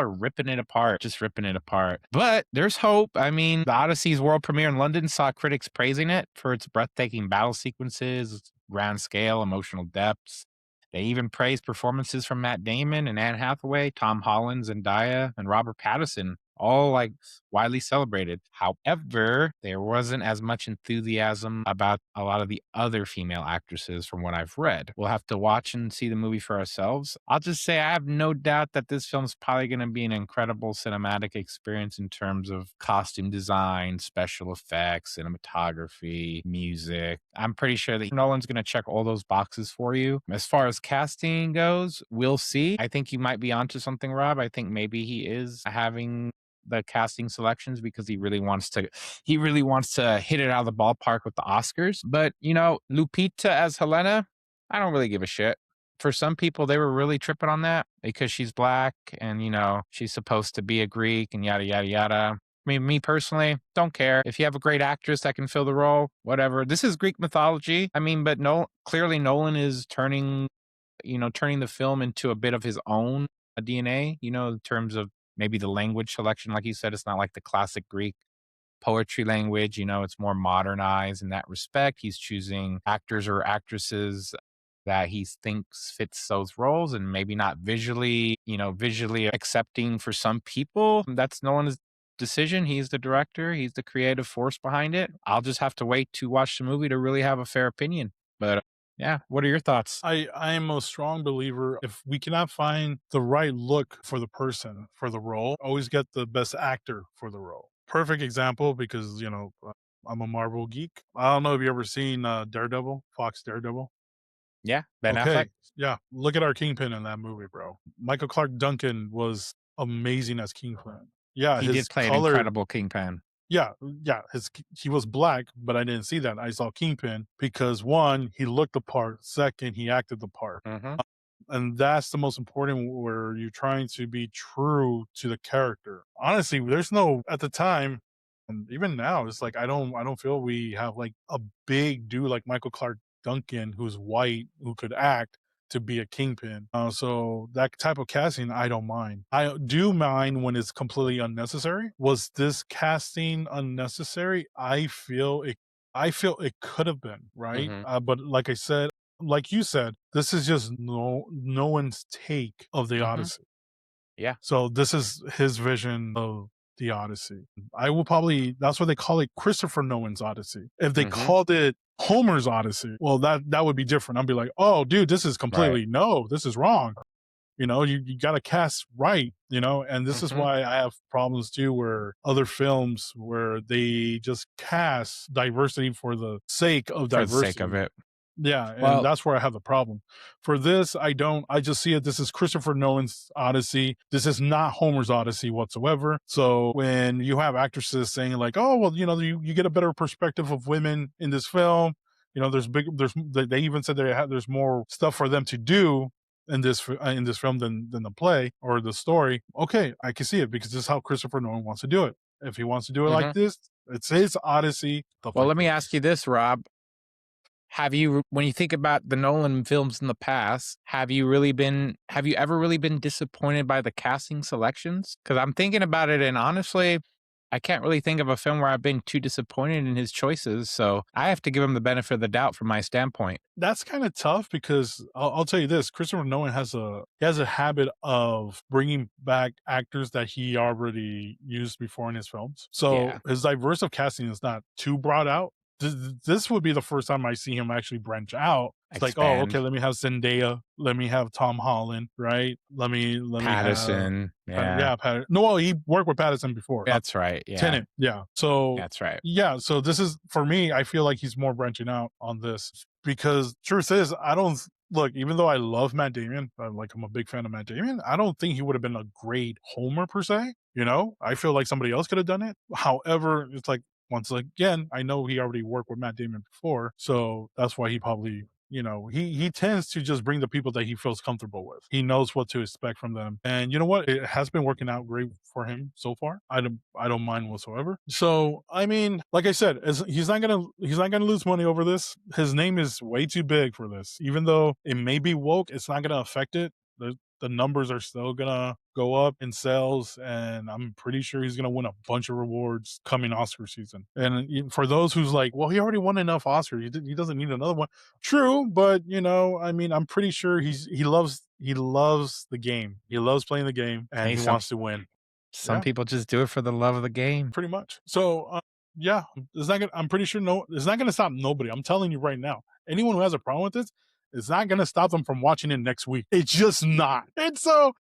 ripping it apart, just ripping it apart. But there's hope. I mean, the Odyssey's world premiere in London saw critics praising it for its breathtaking battle sequences, grand scale, emotional depths. They even praised performances from Matt Damon and Anne Hathaway, Tom Holland, Zendaya, and Robert Pattinson, all like widely celebrated. However, there wasn't as much enthusiasm about a lot of the other female actresses from what I've read. We'll have to watch and see the movie for ourselves. I'll just say I have no doubt that this film's probably going to be an incredible cinematic experience in terms of costume design, special effects, cinematography, music. I'm pretty sure that Nolan's going to check all those boxes for you. As far as casting goes, we'll see. I think you might be onto something, Rob. I think maybe he is having the casting selections because he really wants to hit it out of the ballpark with the Oscars. But Lupita as Helena, I don't really give a shit. For some people, they were really tripping on that because she's black and she's supposed to be a Greek and yada yada yada. I mean, me personally, don't care. If you have a great actress that can fill the role, whatever. This is Greek mythology. I mean, but no, clearly Nolan is turning the film into a bit of his own DNA, in terms of maybe the language selection. Like you said, it's not like the classic Greek poetry language, it's more modernized in that respect. He's choosing actors or actresses that he thinks fits those roles and maybe not visually accepting for some people. That's Nolan's decision. He's the director, he's the creative force behind it. I'll just have to wait to watch the movie to really have a fair opinion. But yeah, what are your thoughts? I am a strong believer if we cannot find the right look for the person for the role, always get the best actor for the role. Perfect example because I'm a Marvel geek. I don't know if you ever seen Daredevil, Fox Daredevil. Yeah, Ben Affleck. Okay, yeah, look at our Kingpin in that movie, bro. Michael Clark Duncan was amazing as Kingpin. Yeah, He his did play an color. incredible Kingpin. Yeah, yeah, he was black, but I didn't see that. I saw Kingpin because one, he looked the part. Second, he acted the part. Mhm. And that's the most important where you're trying to be true to the character. Honestly, there's no at the time, and even now, it's like I don't feel we have like a big dude like Michael Clark Duncan who's white who could act to be a Kingpin. So that type of casting, I don't mind. I do mind when it's completely unnecessary. Was this casting unnecessary? I feel it could have been, right? Mhm. But like you said, this is just no one's take of the Mhm. Odyssey. Yeah. So this is his vision of the Odyssey. I will probably that's why they call it Christopher Nolan's Odyssey. If they Mhm. called it Homer's Odyssey, well that would be different. I'd be like, oh dude, this is Right. completely no, this is wrong. You gotta cast right, and this is Mhm. why I have problems too where other films where they just cast diversity for the sake of For the sake of diversity. it. Yeah, and Well, that's where I have the problem. For this, I don't. I just see it. This is Christopher Nolan's Odyssey. This is not Homer's Odyssey whatsoever. So when you have actresses saying like, "Oh, well, you get a better perspective of women in this film," they even said there's more stuff for them to do in this film than the play or the story. Okay, I can see it because this is how Christopher Nolan wants to do it. If he wants to do it like mhm. this, it's his Odyssey, stuff Well, like let me this. ask you this, Rob. When you think about the Nolan films in the past, have you ever really been disappointed by the casting selections? Because I'm thinking about it, and honestly, I can't really think of a film where I've been too disappointed in his choices. So I have to give him the benefit of the doubt from my standpoint. That's kind of tough because I'll tell you this: Christopher Nolan has a habit of bringing back actors that he already used before in his films. So Yeah, his diverse of casting is not too brought out. This would be the first time I see him actually branch out. It's like, oh, okay, expand. let me have Zendaya, let me have Tom Holland, right? Let me have, Pattison. Yeah, yeah, Patterson. No, well, he worked with Patterson before. that's right. Yeah, Tenant, yeah. So that's right. yeah, so this is for me. I feel like he's more branching out on this because truth is, I don't look. Even though I love Matt Damon, I'm a big fan of Matt Damon. I don't think he would have been a great Homer per se. I feel like somebody else could have done it. However, it's like once again, I know he already worked with Matt Damon before, so that's why he probably, he tends to just bring the people that he feels comfortable with. He knows what to expect from them, and you know what? It has been working out great for him so far. I don't mind whatsoever. So I mean, like I said, he's not gonna lose money over this. His name is way too big for this. Even though it may be woke, it's not gonna affect it. The numbers are still gonna go up in sales, and I'm pretty sure he's gonna win a bunch of rewards coming Oscar season. And for those who's like, well, he already won enough Oscars, he doesn't need another one. True, but I mean, I'm pretty sure he loves the game. He loves playing the game, and Hey, he wants to win. some Yeah, people just do it for the love of the game. pretty much. So yeah, it's not gonna. I'm pretty sure it's not gonna stop nobody. I'm telling you right now. Anyone who has a problem with this, it's not gonna stop them from watching it next week. It's just not. And so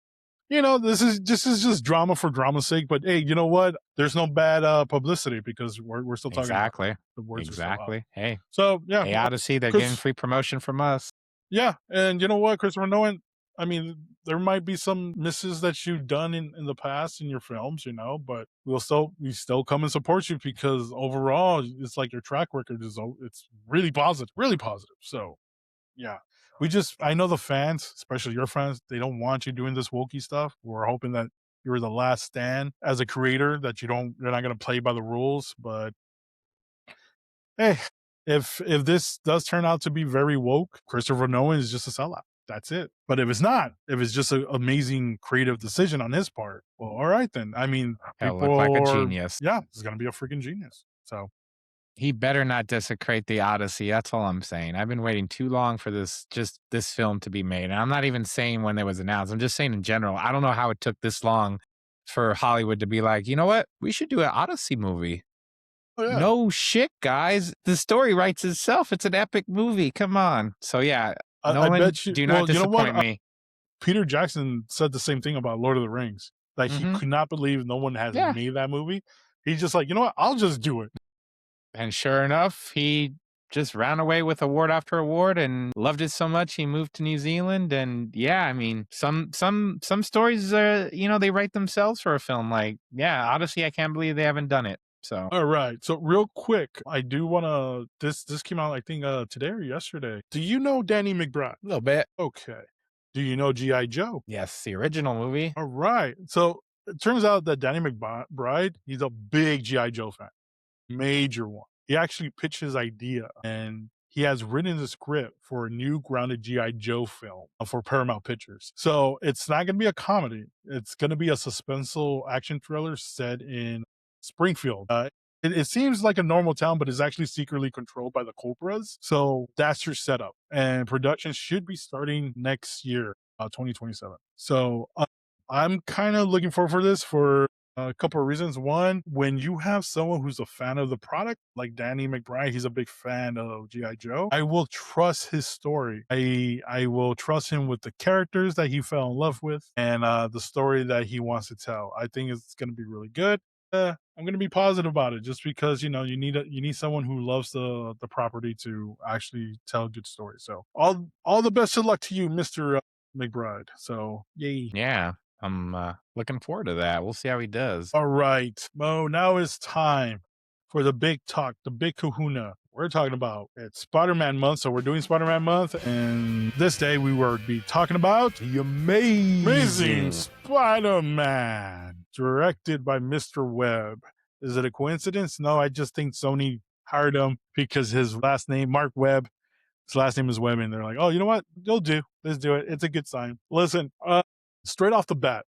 this is just drama for drama's sake. But hey, you know what? There's no bad publicity because we're still talking about it. Exactly. The words are still out. Exactly. Hey, So yeah, hey, Odyssey, they're Chris, getting free promotion from us. yeah, and you know what, Christopher Nolan. I mean, there might be some misses that you've done in the past in your films, but we still come and support you because overall, it's like your track record it's really positive, really positive. So yeah, I know the fans, especially your fans, they don't want you doing this wokey stuff. We're hoping that you're the last stand as a creator, that you're not going to play by the rules. But hey, if this does turn out to be very woke, Christopher Nolan is just a sellout. That's it. But if it's not, if it's just an amazing creative decision on his part, well, all right then. I mean, He'll people look like a are, genius. yeah, it's gonna be a freaking genius. So He better not desecrate the Odyssey. That's all I'm saying. I've been waiting too long for this film to be made. And I'm not even saying when it was announced. I'm just saying in general. I don't know how it took this long for Hollywood to be like, you know what? We should do an Odyssey movie. oh yeah, No shit, guys. The story writes itself. It's an epic movie. Come on. So yeah, I Nolan, bet you. do not Well, you know what? disappoint me. Peter Jackson said the same thing about Lord of the Rings. Like he Hmm. could not believe no one has Yeah. made that movie. He's just like, you know what? I'll just do it. And sure enough, he just ran away with award after award and loved it so much he moved to New Zealand. And yeah, I mean, some stories they write themselves for a film. Like, yeah, Odyssey, I can't believe they haven't done it. So All right. So real quick, I do want to. This came out, I think, today or yesterday. Do you know Danny McBride? a little bit. Okay. Do you know GI Joe? Yes, the original movie. All right. So it turns out that Danny McBride, he's a big GI Joe fan, major one. He actually pitched his idea, and he has written the script for a new grounded GI Joe film for Paramount Pictures. So it's not going to be a comedy. It's going to be a suspenseful action thriller set in Springfield. It seems like a normal town, but it's actually secretly controlled by the Cobras. So that's your setup. And production should be starting next year, 2027. So I'm kind of looking forward for this for a couple of reasons. One, when you have someone who's a fan of the product, like Danny McBride, he's a big fan of G.I. Joe. I will trust his story. I will trust him with the characters that he fell in love with and the story that he wants to tell. I think it's going to be really good. I'm going to be positive about it just because you need someone who loves the property to actually tell a good story. So all the best of luck to you, Mr. McBride. So yay. Yeah, I'm looking forward to that. We'll see how he does. All right, Mo, now it's time for the big talk, the big kahuna. We're talking about it's Spider-Man month, so we're doing Spider-Man month, and this day we will be talking about the amazing Spider-Man, directed by Mr. Webb. Is it a coincidence? No, I just think Sony hired him because his last name, Mark Webb, his last name is Webb, and they're like, oh, you know what? You'll do. Let's do it. It's a good sign. Listen, straight off the bat,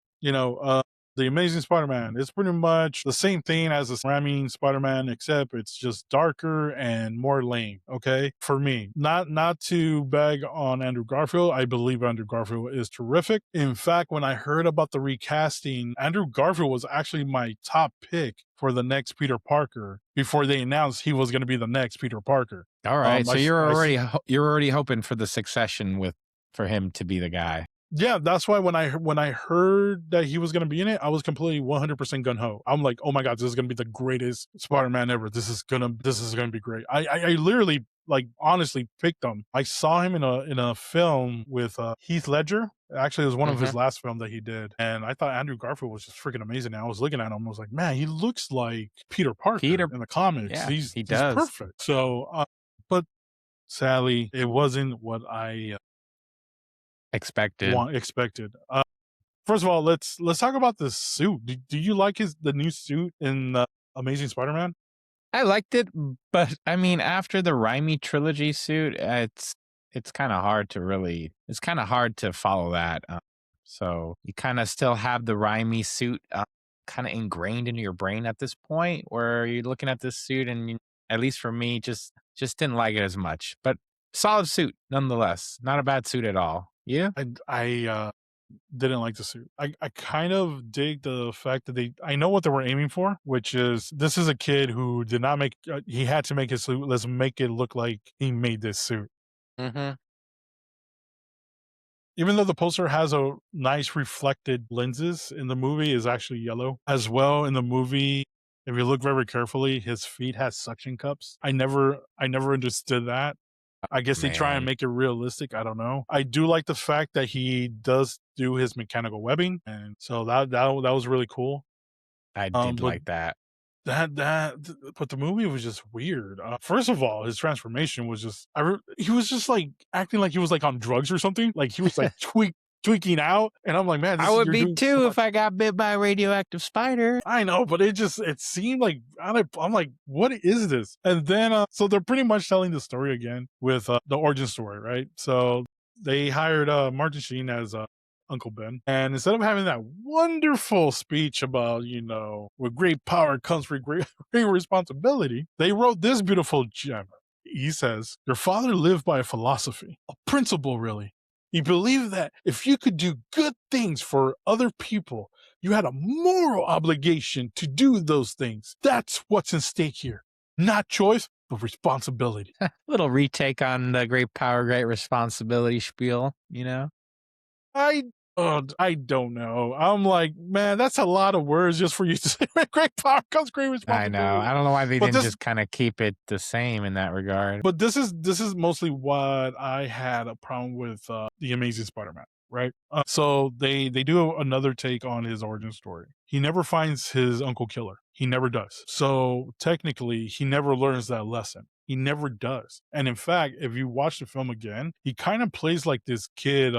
the Amazing Spider-Man is pretty much the same thing as the Raimi Spider-Man, except it's just darker and more lame. Okay, for me, not to bag on Andrew Garfield. I believe Andrew Garfield is terrific. In fact, when I heard about the recasting, Andrew Garfield was actually my top pick for the next Peter Parker before they announced he was going to be the next Peter Parker. All right, so I you're already hoping for the succession for him to be the guy. Yeah, that's why when I heard that he was going to be in it, I was completely 100% gun ho. I'm like, oh my god, this is going to be the greatest Spider-Man ever. This is gonna be great. I literally, like, honestly picked him. I saw him in a film with Heath Ledger, Actually, it was one of his Mhm. last film that he did, and I thought Andrew Garfield was just freaking amazing. And I was looking at him, I was like, man, he looks like Peter Parker Peter in the comics. Yeah, he He's does. perfect. So, but sadly, it wasn't what I Expected. expected. First of all, let's talk about the suit. Do you like the new suit in Amazing Spider-Man? I liked it, but I mean, after the Raimi trilogy suit, it's kind of hard to really. It's kind of hard to follow that. So you kind of still have the Raimi suit kind of ingrained into your brain at this point, where you're looking at this suit, and at least for me, just didn't like it as much. But solid suit nonetheless. Not a bad suit at all. Yeah. I didn't like the suit. I kind of dig the fact that I know what they were aiming for, which is this is a kid who did not make, he had to make his suit. Let's make it look like he made this suit. Mm-hmm. Even though the poster has a nice reflected lenses in the movie is actually yellow as well in the movie. If you look very carefully, his feet has suction cups. I never understood that. I guess they try and Man, make it realistic. I don't know. I do like the fact that he does do his mechanical webbing, and so that was really cool. I did But like that. but the movie was just weird. First of all, his transformation was just he was just like acting like he was like on drugs or something. Like he was like tweaking out, and I'm like, man, I this is would you're be doing so too much. if I got bit by a radioactive spider. I know, but it seemed like I'm like, what is this? And then so they're pretty much telling the story again with the origin story, right? So they hired Martin Sheen as Uncle Ben, and instead of having that wonderful speech about with great power comes great responsibility, they wrote this beautiful gem. He says, "Your father lived by a philosophy, a principle, really. He believed that if you could do good things for other people, you had a moral obligation to do those things. That's what's in stake here. Not choice, but responsibility." Little retake on the great power, great responsibility spiel, you know? I I don't know. I'm like, man, that's a lot of words just for you to say. Great power comes great I know. responsibility. I don't know why they But didn't this just kind of keep it the same in that regard. But this is mostly what I had a problem with the Amazing Spider-Man, right? So they do another take on his origin story. He never finds his Uncle Killer. He never does. So technically, he never learns that lesson. He never does. And in fact, if you watch the film again, he kind of plays like this kid,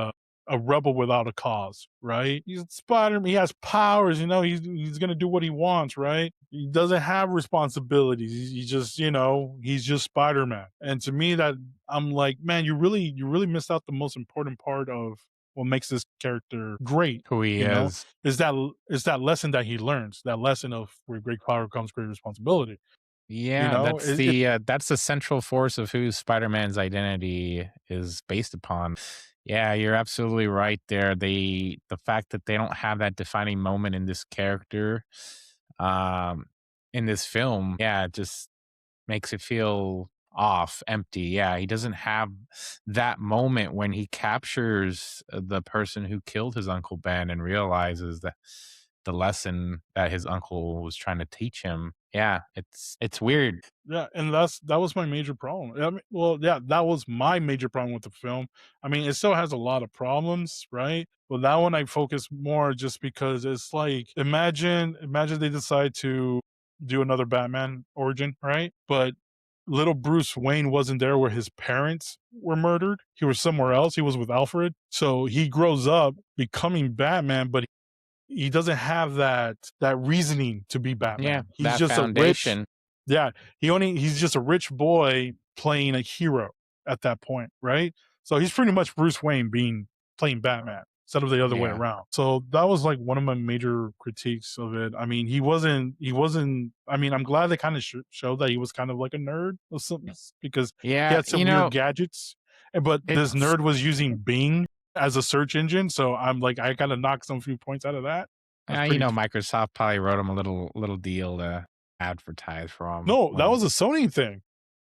a rebel without a cause, right? He's Spider-Man. He has powers, he's gonna do what he wants, right? He doesn't have responsibilities. He just, he's just Spider-Man. And to me, that I'm like, man, you really missed out the most important part of what makes this character great. Who he You know, is. is that lesson that he learns, that lesson of where great power comes great responsibility. You Yeah, know, it that's the central force of who Spider-Man's identity is based upon. Yeah, you're absolutely right there. The fact that they don't have that defining moment in this character, um, in this film, yeah, it just makes it feel off, empty. Yeah, he doesn't have that moment when he captures the person who killed his Uncle Ben and realizes that the lesson that his uncle was trying to teach him. Yeah, it's weird. Yeah, and that was my major problem. I mean, well, yeah, that was my major problem with the film. I mean, it still has a lot of problems, right? But that one I focus more just because it's like imagine they decide to do another Batman origin, right? But little Bruce Wayne wasn't there where his parents were murdered. He was somewhere else. He was with Alfred. So he grows up becoming Batman, but he doesn't have that reasoning to be Yeah, Batman. He's that just a rich, foundation. yeah, he's just a rich boy playing a hero at that point, right? So he's pretty much Bruce Wayne playing Batman instead of the other way Yeah. around. So that was like one of my major critiques of it. I mean, he wasn't I mean, I'm glad they kind of showed that he was kind of like a nerd or something because he Yeah, had some weird gadgets. But this it's nerd was using Bing as a search engine, so I'm like, I gotta knock some few points out of that. That's pretty. Microsoft probably wrote him a little deal to advertise for him No, that when was a Sony thing.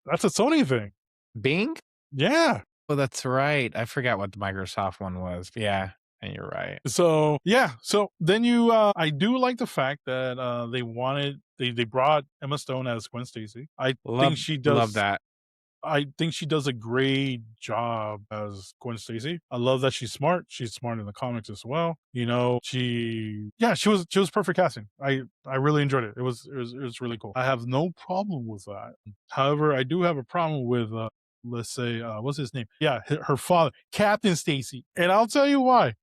That's a Sony thing. Bing? Yeah. Oh, that's right. I forgot what the Microsoft one was. Yeah, and you're right. So yeah. So then I do like the fact that they brought Emma Stone as Gwen Stacy. I Love think she love does. that. I think she does a great job as Gwen Stacy. I love that she's smart. She's smart in the comics as well. You know, she was perfect casting. I really enjoyed it. It was really cool. I have no problem with that. However, I do have a problem with let's say what's his name? Yeah, her father, Captain Stacy. And I'll tell you why.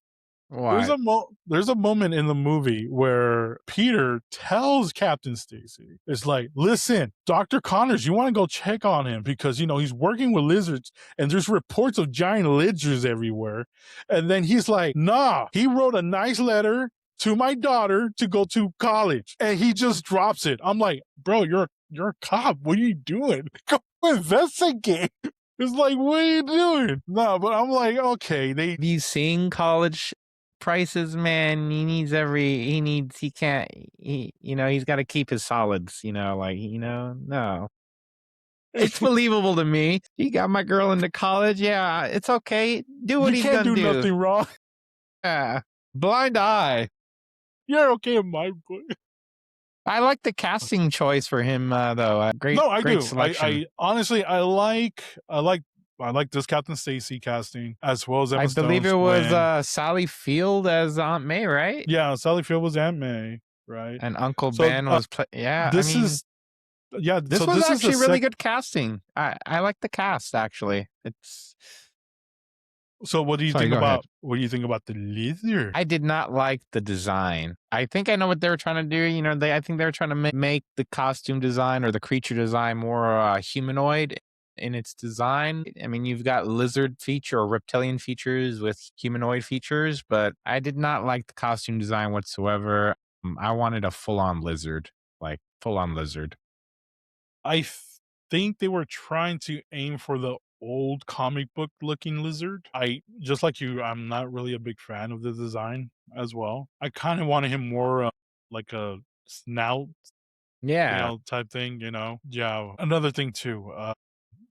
There's What? there's a moment in the movie where Peter tells Captain Stacy, it's like, listen, Dr. Connors, you want to go check on him because he's working with lizards and there's reports of giant lizards everywhere. And then he's like, nah, he wrote a nice letter to my daughter to go to college. And he just drops it. I'm like, bro, you're a cop. What are you doing? Go investigate. It's like, what are you doing? No, but I'm like, okay, Have you seen college prices, man? He can't, he's got to keep his solids, no. It's believable to me. He got my girl into college. Yeah, it's okay. Do what you he's can't gonna do do. nothing wrong. Yeah. Blind eye. You're okay in my book. I like the casting choice for him, though. Great, No, I great do. selection. I honestly, I like this Captain Stacy casting as well as Emma I believe Stone's it was Gwen. Sally Field as Aunt May, right? Yeah, Sally Field was Aunt May, right? And Uncle So Ben was yeah. this is yeah. This So was this is the actually really good casting. I like the cast actually. It's So what do you Sorry, think go ahead. about what do you think about the lizard? I did not like the design. I think I know what they were trying to do. I think they were trying to make the costume design or the creature design more humanoid in its design. I mean, you've got lizard feature or reptilian features with humanoid features, but I did not like the costume design whatsoever. I wanted a full-on lizard, like full-on lizard. I think they were trying to aim for the old comic book looking lizard. I just like you, I'm not really a big fan of the design as well. I kind of wanted him more like a snout Yeah. type thing, Yeah. Another thing too.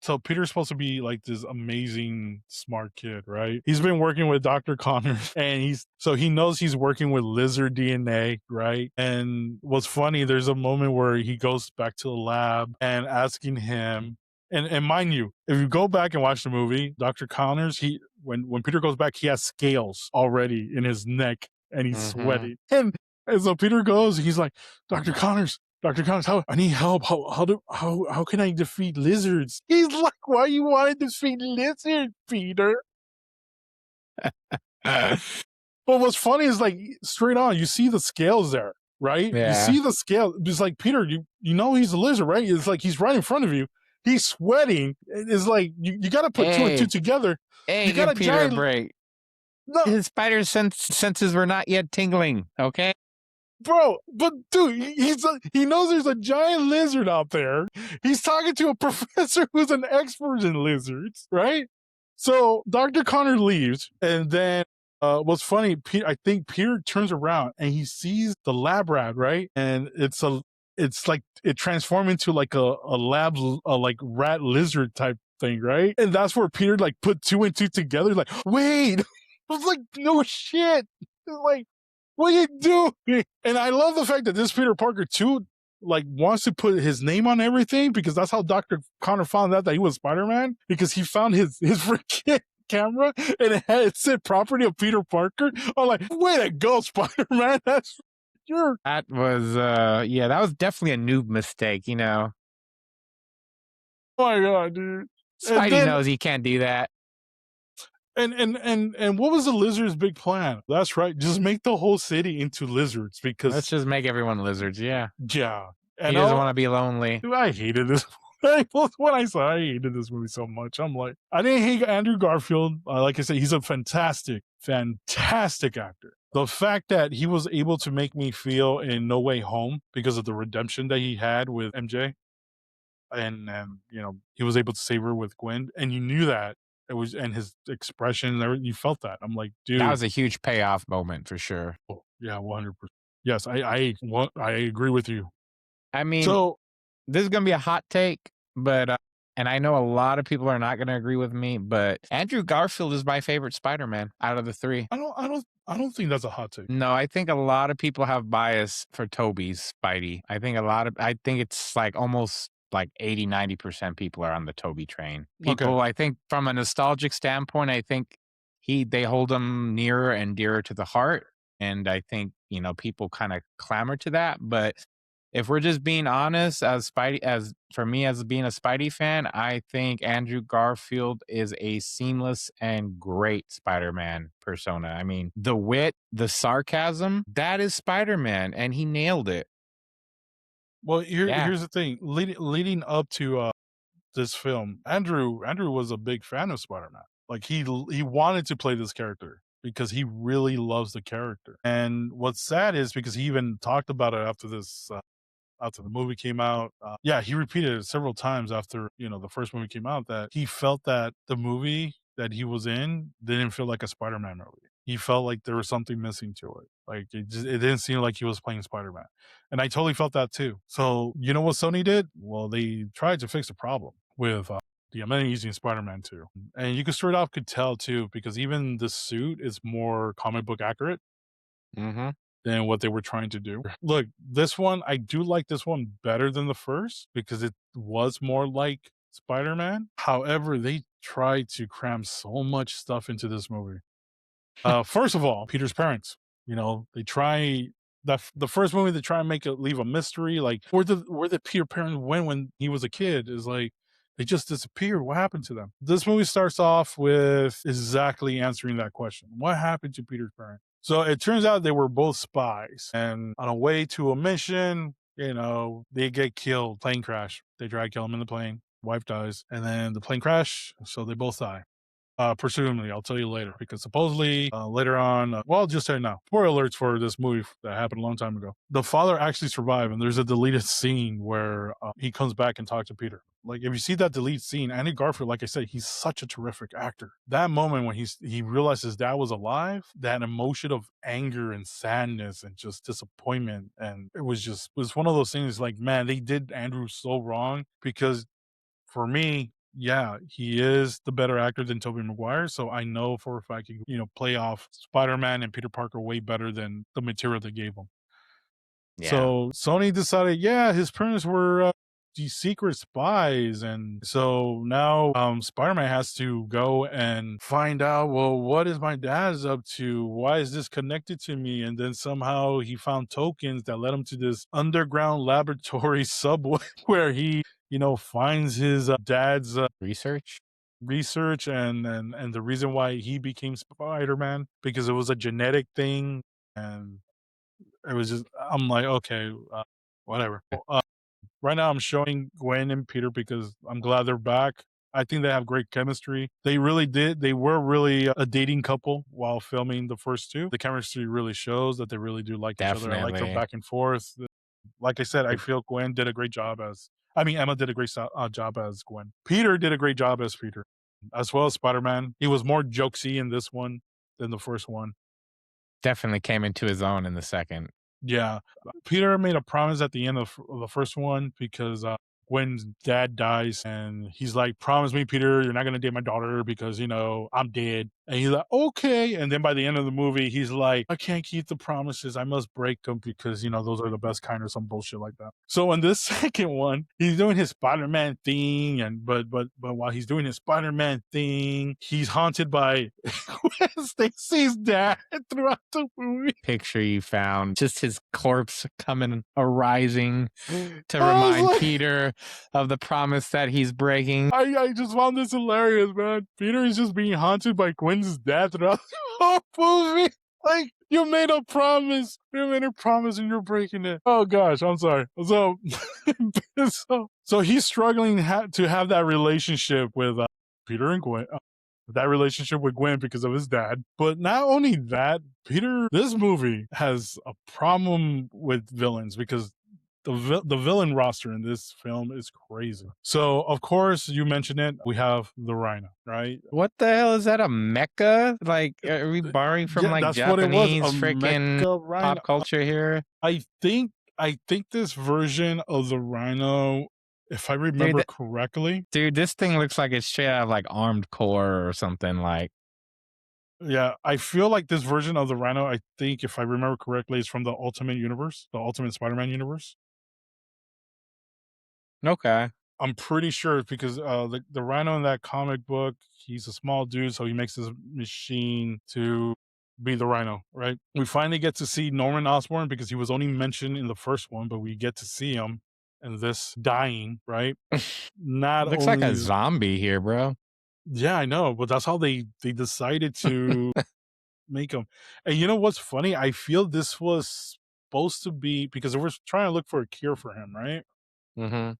So Peter's supposed to be like this amazing smart kid, right? He's been working with Dr. Connors and he knows he's working with lizard DNA, right? And what's funny, there's a moment where he goes back to the lab and asking him, and mind you, if you go back and watch the movie, Dr. Connors, when Peter goes back, he has scales already in his neck and he's sweating. And so Peter goes, he's like, Dr. Connors, how I need help. How can I defeat lizards? He's like, why you want to defeat lizards, Peter? But what's funny is like straight on, you see the scales there, right? Yeah. You see the scale. It's like Peter, you know he's a lizard, right? It's like he's right in front of you. He's sweating. It's like you got to put two and two together. Hey, you got give Peter a break. No. His spider senses were not yet tingling. Okay. Bro, but dude, he knows there's a giant lizard out there. He's talking to a professor who's an expert in lizards, right? So Dr. Connor leaves, and then what's funny, I think Peter turns around and he sees the lab rat, right? And it's like it transformed into like a lab like rat lizard type thing, right? And that's where Peter like put two and two together, like, wait, I was like, no shit. It's like, what are you doing? And I love the fact that this Peter Parker too, like, wants to put his name on everything because that's how Dr. Connor found out that he was Spider-Man, because he found his freaking camera and it said property of Peter Parker. I'm like, way to go, Spider-Man. That was definitely a noob mistake, Oh my god, dude. Spidey knows he can't do that. And what was the lizard's big plan? That's right. Just make the whole city into lizards because let's just make everyone lizards. Yeah. Yeah. And he doesn't want to be lonely. Dude, I hated this. When I saw, I hated this movie so much. I'm like, I didn't hate Andrew Garfield. Like I said, he's a fantastic actor. The fact that he was able to make me feel in No Way Home because of the redemption that he had with MJ, and he was able to save her with Gwen, and you knew that. It was, and his expression, you felt that. I'm like, dude, that was a huge payoff moment for sure. Oh, yeah, 100%. Yes, I agree with you. I mean, so this is gonna be a hot take, but and I know a lot of people are not going to agree with me, but Andrew Garfield is my favorite Spider-Man out of the three. I don't think that's a hot take. No, I think a lot of people have bias for Tobey's Spidey. I think it's like almost like 80-90% people are on the Toby train. Okay. People, I think from a nostalgic standpoint, I think they hold him nearer and dearer to the heart, and I think, people kinda clamor to that, but if we're just being honest, as for me as being a Spidey fan, I think Andrew Garfield is a seamless and great Spider-Man persona. I mean, the wit, the sarcasm, that is Spider-Man, and he nailed it. Well, Yeah. here's the thing. Leading up to this film, Andrew was a big fan of Spider-Man. Like he wanted to play this character because he really loves the character. And what's sad is because he even talked about it after the movie came out. Yeah, he repeated it several times after, the first movie came out, that he felt that the movie that he was in didn't feel like a Spider-Man movie. He felt like there was something missing to it. Like it didn't seem like he was playing Spider-Man. And I totally felt that too. So, you know what Sony did? Well, they tried to fix the problem with the Amazing Spider-Man 2. And you could straight off could tell too, because even the suit is more comic book accurate Mhm. than what they were trying to do. Look, this one, I do like this one better than the first because it was more like Spider-Man. However, they tried to cram so much stuff into this movie. First of all, Peter's parents. They try the first movie they try and leave a mystery, like where the Peter parents went when he was a kid is like they just disappeared. What happened to them? This movie starts off with exactly answering that question. What happened to Peter's parents? So it turns out they were both spies, and on a way to a mission, they get killed. Plane crash. They try to kill him in the plane. Wife dies, and then the plane crash, so they both die. Presumably, I'll tell you later because supposedly later on, well, I'll just say now. Spoiler alerts for this movie that happened a long time ago. The father actually survived, and there's a deleted scene where he comes back and talks to Peter. Like, if you see that deleted scene, Andy Garfield, like I said, he's such a terrific actor. That moment when he realized his dad was alive, that emotion of anger and sadness and just disappointment, and it was one of those things. Like, man, they did Andrew so wrong because for me, yeah, he is the better actor than Tobey Maguire. So I know for a fact he can, play off Spider-Man and Peter Parker way better than the material they gave him. Yeah. So Sony decided, yeah, his parents were these secret spies. And so now Spider-Man has to go and find out, well, what is my dad's up to? Why is this connected to me? And then somehow he found tokens that led him to this underground laboratory subway where he finds his dad's Research? research and the reason why he became Spider-Man because it was a genetic thing, and it was just I'm like, okay, whatever. Right now I'm showing Gwen and Peter because I'm glad they're back. I think they have great chemistry. They really did. They were really a dating couple while filming the first two. The chemistry really shows that they really do like each other. I like their Definitely. back and forth. Like I said, I The feel Gwen did a great job as. I mean, Emma did a great job as Gwen. Peter did a great job as Peter, as well as Spider-Man. He was more jokesy in this one than the first one. Definitely came into his own in the second. Yeah. Peter made a promise at the end of the first one because Gwen's dad dies and he's like, promise me, Peter, you're not going to date my daughter because, I'm dead. And he's like, okay. And then by the end of the movie, he's like, I can't keep the promises. I must break them because, those are the best kind or some bullshit like that. So in this second one, he's doing his Spider-Man thing. But while he's doing his Spider-Man thing, he's haunted by Gwen Stacy's dad throughout the movie. Picture you found, just his corpse arising to I was remind like, Peter of the promise that he's breaking. I just found this hilarious, man. Peter is just being haunted by Gwen's dad throughout the whole movie. Like, you made a promise. You made a promise and you're breaking it. Oh, gosh, I'm sorry. So, so he's struggling to have that relationship with Peter and Gwen. That relationship with Gwen because of his dad. But not only that, this movie has a problem with villains because the villain roster in this film is crazy. So, of course, you mentioned it. We have the Rhino, right? What the hell is that? A mecha? Like, are we borrowing from Yeah, like that's what it was. A Japanese freaking mecha Rhino. pop culture here? I think this version of the Rhino, if I remember Dude, correctly, this thing looks like it's straight out of like Armed Core or something. Like, yeah, I feel like this version of the Rhino, I think if I remember correctly, is from the Ultimate Universe, the Ultimate Spider-Man universe. Okay. I'm pretty sure it's because the Rhino in that comic book, he's a small dude, so he makes this machine to be the Rhino, right? We finally get to see Norman Osborn because he was only mentioned in the first one, but we get to see him in this dying, right? Not Looks like a only, zombie here, bro. yeah, I know, but that's how they decided to make him. And you know what's funny? I feel this was supposed to be because they were trying to look for a cure for him, right? Mm-hmm.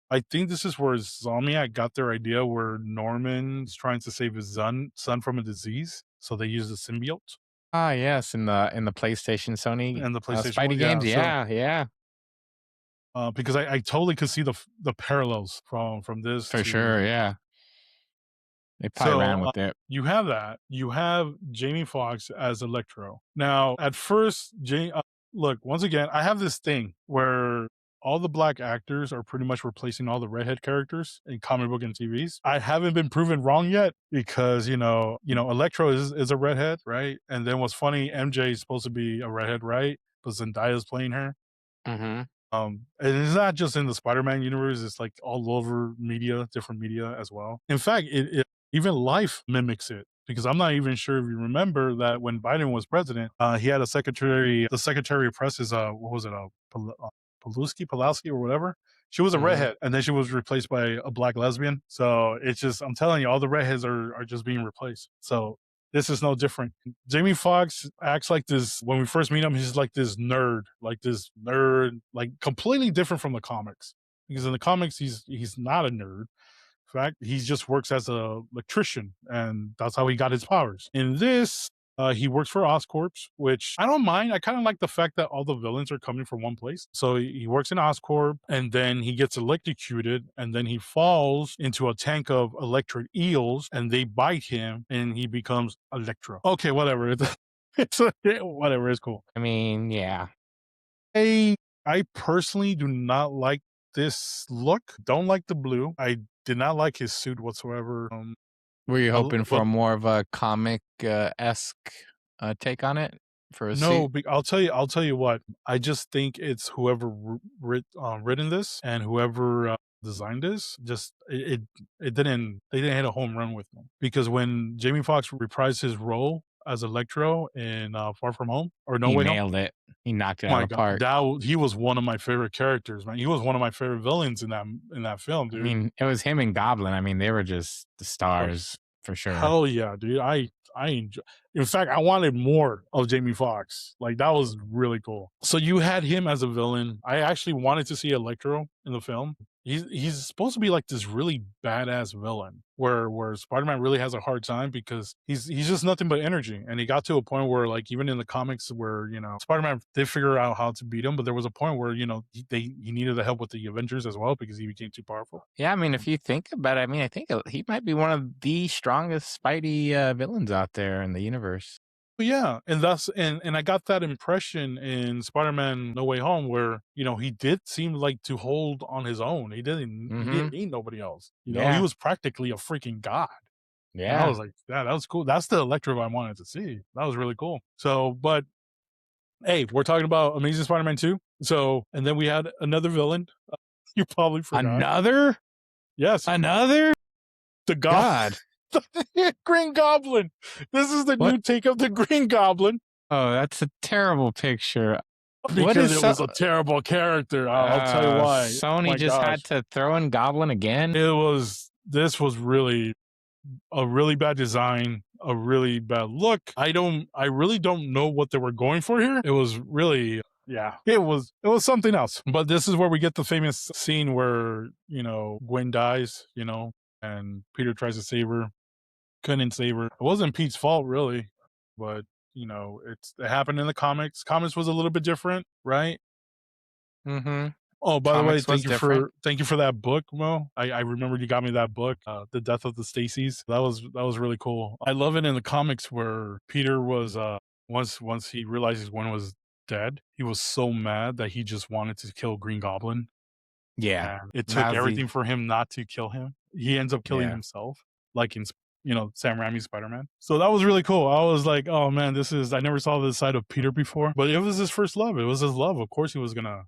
I think this is where Zomniac got their idea where Norman's trying to save his son from a disease, so they use the symbiote Ah, yes, in the PlayStation, Sony, and the PlayStation Spidey one. Yeah, games. so Yeah, yeah, because I totally could see the parallels from this for to sure. Yeah, they probably so ran with it. you have that. You have Jamie Foxx as Electro. Now, at first, look once again. I have this thing where all the black actors are pretty much replacing all the redhead characters in comic book and TVs. I haven't been proven wrong yet because Electro is a redhead, right? And then what's funny, MJ is supposed to be a redhead, right? But Zendaya's playing her. Mm-hmm. And it's not just in the Spider-Man universe; it's like all over media, different media as well. In fact, it even Life mimics it because I'm not even sure if you remember that when Biden was president, he had a secretary. The secretary of press is what was it, Pulowski or whatever. She was a Mm-hmm. redhead, and then she was replaced by a black lesbian. So it's just, I'm telling you, all the redheads are just being replaced. So this is no different. Jamie Foxx acts like this when we first meet him. He's like this nerd, like completely different from the comics. Because in the comics, he's not a nerd. In fact, he just works as a electrician, and that's how he got his powers. In this, he works for Oscorp, which I don't mind. I kind of like the fact that all the villains are coming from one place. So he works in Oscorp, and then he gets electrocuted, and then he falls into a tank of electric eels, and they bite him, and he becomes Electro. Okay, whatever. Whatever. It's cool. I mean, yeah. I personally do not like this look. Don't like the blue. I did not like his suit whatsoever. Were you hoping But for more of a comic esque take on it for a no, suit? I'll tell you what. I just think it's whoever written this and whoever designed this. Just it didn't. They didn't hit a home run with me because when Jamie Foxx reprised his role as Electro in Far From Home or No He Way Home. nailed it. He knocked it Oh out my of the god, park. he was one of my favorite characters, man. He was one of my favorite villains in that film, I dude. mean, it was him and Goblin. I mean, they were just the Oh, stars for sure. hell yeah, dude. I enjoy. In fact, I wanted more of Jamie Foxx. Like that was really cool. So you had him as a villain. I actually wanted to see Electro in the film. He's supposed to be like this really badass villain where Spider-Man really has a hard time because he's just nothing but energy. And he got to a point where like even in the comics where, Spider-Man did figure out how to beat him, but there was a point where, he needed the help with the Avengers as well because he became too powerful. Yeah, I mean, if you think about it, I mean, I think he might be one of the strongest Spidey villains out there in the universe. But yeah, and I got that impression in Spider-Man No Way Home where, he did seem like to hold on his own. He Mm-hmm. didn't need nobody else. He Yeah, was practically a freaking god. And I yeah. was like, yeah, that was cool. That's the Electro I wanted to see. That was really cool. So, but hey, we're talking about Amazing Spider-Man 2. So, and then we had another villain. You probably forgot. Another, Yes, another. the God, Green Goblin. This is the what? new take of the Green Goblin. Oh, that's a terrible picture. What Because is it was a terrible character. I'll tell you why. Oh Sony my just gosh. had to throw in Goblin again? This was really a really bad design, a really bad look. I really don't know what they were going for here. It was really, yeah, it was something else. But this is where we get the famous scene where, Gwen dies, and Peter tries to save her, couldn't save her. It wasn't Pete's fault really, but it happened in the comics. Comics was a little bit different, right? Mm-hmm. Oh, by the way, Comics was different. thank you for that book, Mo. I remembered you got me that book, The Death of the Stacys. That was really cool. I love it in the comics where Peter was once he realizes Gwen was dead, he was so mad that he just wanted to kill Green Goblin. Yeah. And it took That was everything for him not to kill him. He ends up killing yeah. himself, like in Sam Raimi's Spider-Man. So that was really cool. I was like, oh man, I never saw this side of Peter before, but it was his first love. It was his love. Of course he was gonna,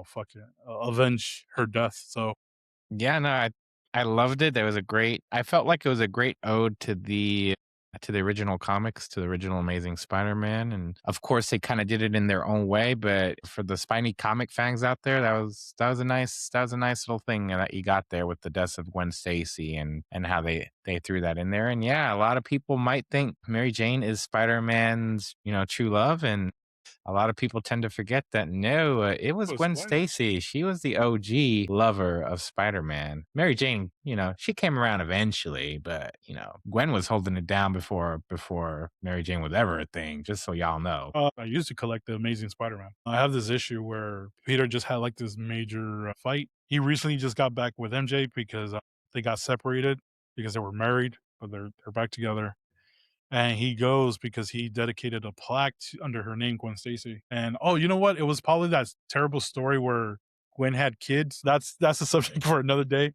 fucking avenge her death. So Yeah, no, I loved it. There was a great I felt like it was a great ode to the original comics, to the original Amazing Spider-Man, and of course they kind of did it in their own way, but for the Spidey comic fans out there, that was a nice little thing that you got there with the death of Gwen Stacy and how they threw that in there. And yeah, a lot of people might think Mary Jane is Spider-Man's, true love, and a lot of people tend to forget that no, it was It was Gwen Gwen. Stacy. She was the OG lover of Spider-Man. Mary Jane, she came around eventually, but Gwen was holding it down before Mary Jane was ever a thing. Just so y'all know. I used to collect the Amazing Spider-Man. I have this issue where Peter just had like this major fight. He recently just got back with MJ because they got separated because they were married, but they're back together. And he goes because he dedicated a plaque under her name, Gwen Stacy. And oh, you know what? It was probably that terrible story where Gwen had kids. That's a subject for another day.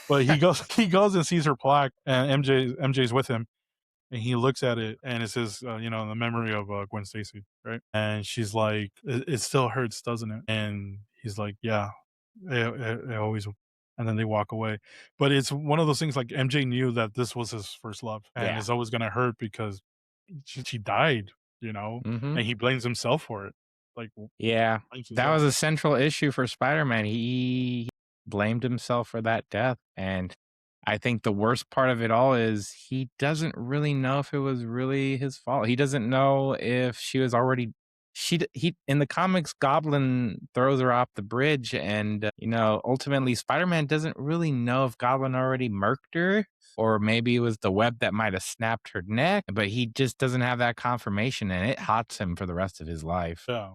But he goes and sees her plaque, and MJ's with him, and he looks at it, and it says, in the memory of Gwen Stacy, right? And she's like, it still hurts, doesn't it? And he's like, yeah, it always. And then they walk away. But it's one of those things like MJ knew that this was his first love, and Yeah. it's always gonna hurt because she died, Hmm. and he blames himself for it. Like, Yeah, blames that himself. was a central issue for Spider-Man. He blamed himself for that death, and I think the worst part of it all is he doesn't really know if it was really his fault. He doesn't know if she was already he in the comics Goblin throws her off the bridge and ultimately Spider-Man doesn't really know if Goblin already murked her or maybe it was the web that might have snapped her neck, but he just doesn't have that confirmation and it haunts him for the rest of his life. Yeah.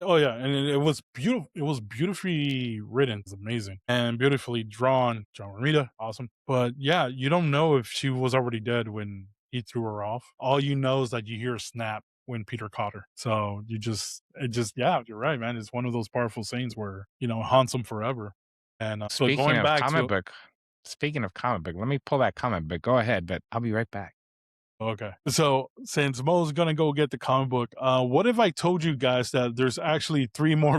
Oh yeah, and it was beautiful. It was beautifully written. It's amazing and beautifully drawn. John Romita, awesome. But yeah, you don't know if she was already dead when he threw her off. All you know is that you hear a snap when Peter caught her. So yeah, you're right, man. It's one of those powerful scenes where haunts him forever. And but Speaking going of back comic to book speaking of comic book, let me pull that comic book. Go ahead, but I'll be right back. Okay. So since Mo's gonna go get the comic book, what if I told you guys that there's actually three more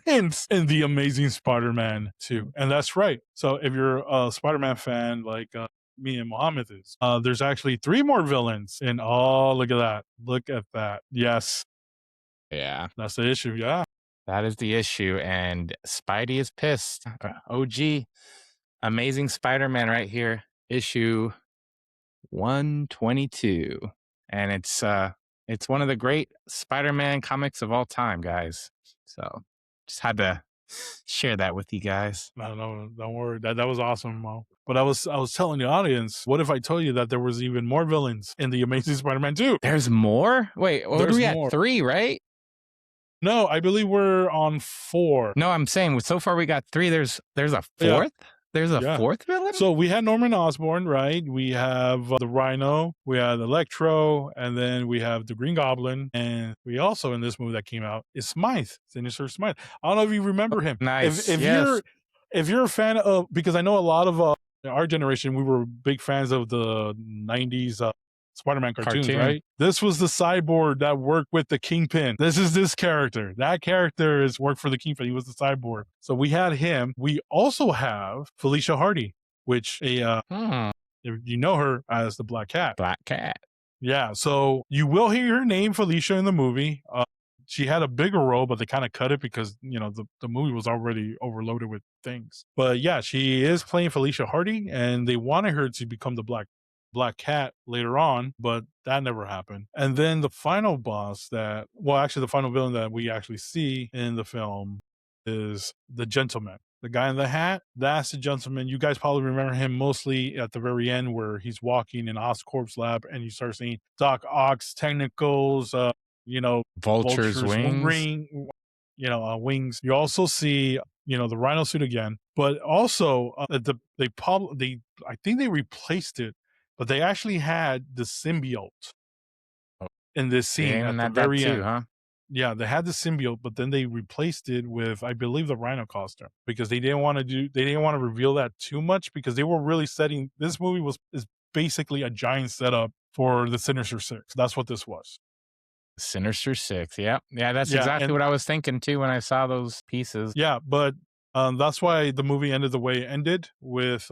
villains in the Amazing Spider-Man 2? And that's right. So if you're a Spider-Man fan like me and Mohammed is, there's actually three more villains. And oh, look at that. Look at that. Yes, Yeah, that's the issue. Yeah. that is the issue, and Spidey is pissed. OG Amazing Spider-Man right here, issue 122. And it's one of the great Spider-Man comics of all time, guys. So just had to share that with you guys. No, no, don't worry. That was awesome, Mo. But I was telling the audience, what if I told you that there was even more villains in the Amazing Spider-Man 2? There's more? Wait, what are There's we at? more. 3, right? No, I believe we're on 4. No, I'm saying so far we got 3. There's a Yeah, fourth? There's a yeah. fourth villain? So we had Norman Osborn, right? We have the Rhino, we had Electro, and then we have the Green Goblin, and we also in this movie that came out is Smythe, Sinister Smythe. I don't know if you remember him. If Nice. if Yes. you're a fan of, because I know a lot of our generation, we were big fans of the '90s Spider-Man cartoons, Cartoon. right? This was the cyborg that worked with the Kingpin. This is this character. That character is worked for the Kingpin. He was the cyborg. So we had him. We also have Felicia Hardy, which if you know her as the Black Cat. Black Cat. Yeah, so you will hear her name, Felicia, in the movie. She had a bigger role, but they kind of cut it because the movie was already overloaded with things. But yeah, she is playing Felicia Hardy, and they wanted her to become the Black Cat later on, but that never happened. And then the final boss the final villain that we actually see in the film is the Gentleman. The guy in the hat, that's the Gentleman. You guys probably remember him mostly at the very end where he's walking in Oscorp's lab and you start seeing Doc Ock's technicals, Vulture's wings. wings. You also see, the Rhino suit again, but also I think they replaced it, but they actually had the symbiote in this scene Yeah, at and the that very too, end. huh? Yeah, they had the symbiote, but then they replaced it with, I believe, the Rhino costume because they didn't want to reveal that too much because they were really setting this movie is basically a giant setup for the Sinister Six. That's what this was. Sinister Six. Yeah. Yeah, that's Yeah, exactly and what I was thinking too when I saw those pieces. yeah, but That's why the movie ended the way it ended with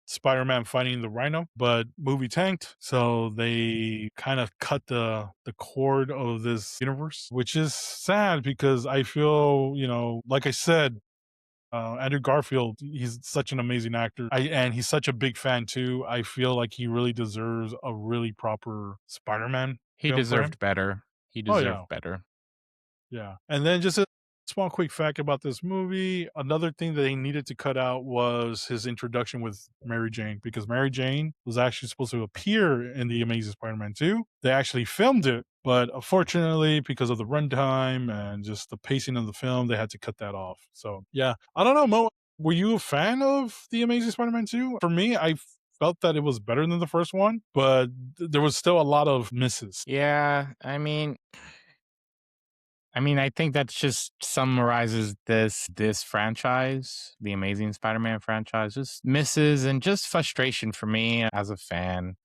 Spider-Man fighting the Rhino, but movie tanked, so they kind of cut the cord of this universe, which is sad because I feel, like I said, Andrew Garfield, he's such an amazing actor. And he's such a big fan too. I feel like he really deserves a really proper Spider-Man He film for him. deserved better. He Oh deserved yeah. better. Yeah. And then just a small quick fact about this movie. Another thing that they needed to cut out was his introduction with Mary Jane, because Mary Jane was actually supposed to appear in The Amazing Spider-Man 2. They actually filmed it, but unfortunately, because of the runtime and just the pacing of the film, they had to cut that off. So yeah, I don't know, Mo, were you a fan of The Amazing Spider-Man 2? For me, I felt that it was better than the first one, but there was still a lot of misses. Yeah, I think that just summarizes this franchise, the Amazing Spider-Man franchise, just misses and just frustration for me as a fan.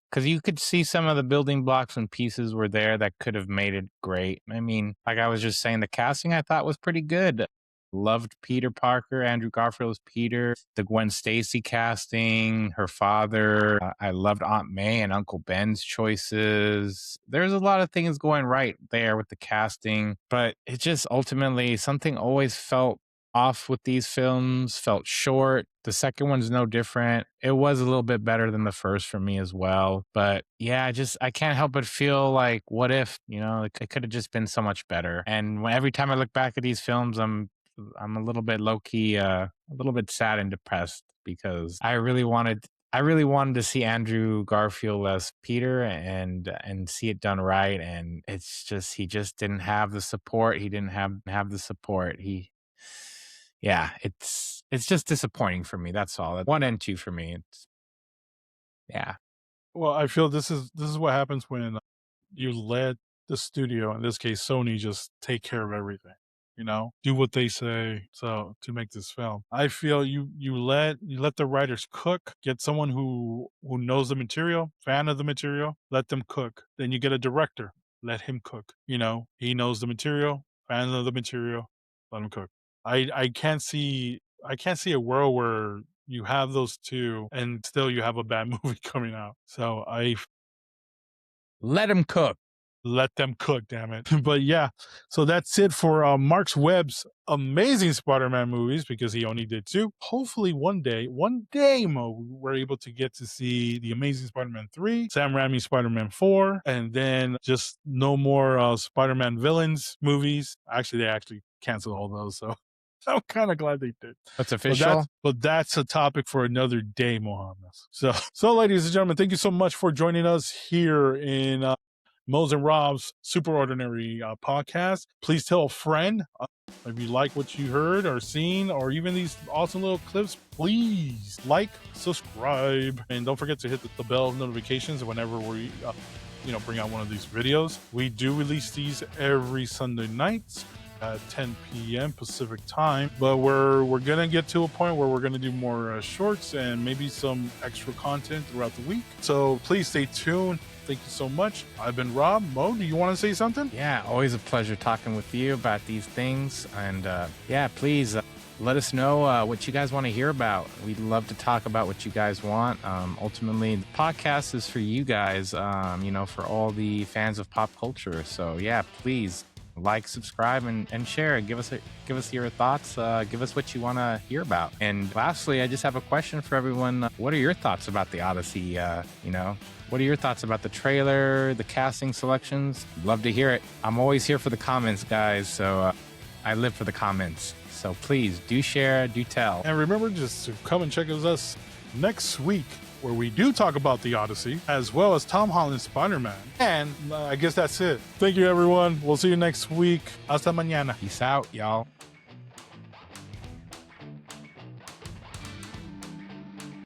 Because you could see some of the building blocks and pieces were there that could have made it great. I mean, like I was just saying, the casting I thought was pretty good. Loved Peter Parker, Andrew Garfield's Peter, the Gwen Stacy casting, her father. I loved Aunt May and Uncle Ben's choices. There's a lot of things going right there with the casting, but it just ultimately, something always felt off with these films, felt short. The second one's no different. It was a little bit better than the first for me as well. But yeah, I can't help but feel like, what if, it could have just been so much better. And every time I look back at these films, I'm a little bit low key, a little bit sad and depressed because I really wanted to see Andrew Garfield as Peter and see it done right. And it's just, he just didn't have the support. He didn't have the support. Yeah, it's just disappointing for me. That's all. 1 and 2 for me. Yeah. Well, I feel this is what happens when you let the studio, in this case Sony, just take care of everything. Do what they say so to make this film. I feel you let the writers cook, get someone who knows the material, fan of the material, let them cook. Then you get a director, let him cook. He knows the material, fan of the material, let him cook. I can't see a world where you have those two and still you have a bad movie coming out. So Let him cook. let them cook, damn it. But yeah, so that's it for Mark's Webb's amazing Spider-Man movies, because he only did 2. Hopefully one day, Mo, we're able to get to see the Amazing Spider-Man 3, Sam Raimi's Spider-Man 4, and then just no more Spider-Man villains movies. Actually, they actually canceled all those, so I'm kind of glad they did. That's official. But that's a topic for another day, Mohammed. So ladies and gentlemen, thank you so much for joining us here in Mo's and Rob's Super Ordinary podcast. Please tell a friend if you like what you heard or seen, or even these awesome little clips. Please like, subscribe, and don't forget to hit the bell notifications whenever we bring out one of these videos. We do release these every Sunday night at 10 p.m. Pacific time, but we're gonna get to a point where we're gonna do more shorts and maybe some extra content throughout the week. So please stay tuned. Thank you so much. I've been Rob. Mo, do you want to say something? Yeah, always a pleasure talking with you about these things. And please let us know what you guys want to hear about. We'd love to talk about what you guys want. Ultimately, the podcast is for you guys, for all the fans of pop culture. So yeah, please like, subscribe, and share. Give us your thoughts. Give us what you want to hear about. And lastly, I just have a question for everyone. What are your thoughts about the Odyssey? What are your thoughts about the trailer, the casting selections? Love to hear it. I'm always here for the comments, guys. So I live for the comments. So please do share, do tell. And remember just to come and check us next week, where we do talk about the Odyssey, as well as Tom Holland's Spider-Man. And I guess that's it. Thank you, everyone. We'll see you next week. Hasta mañana. Peace out, y'all.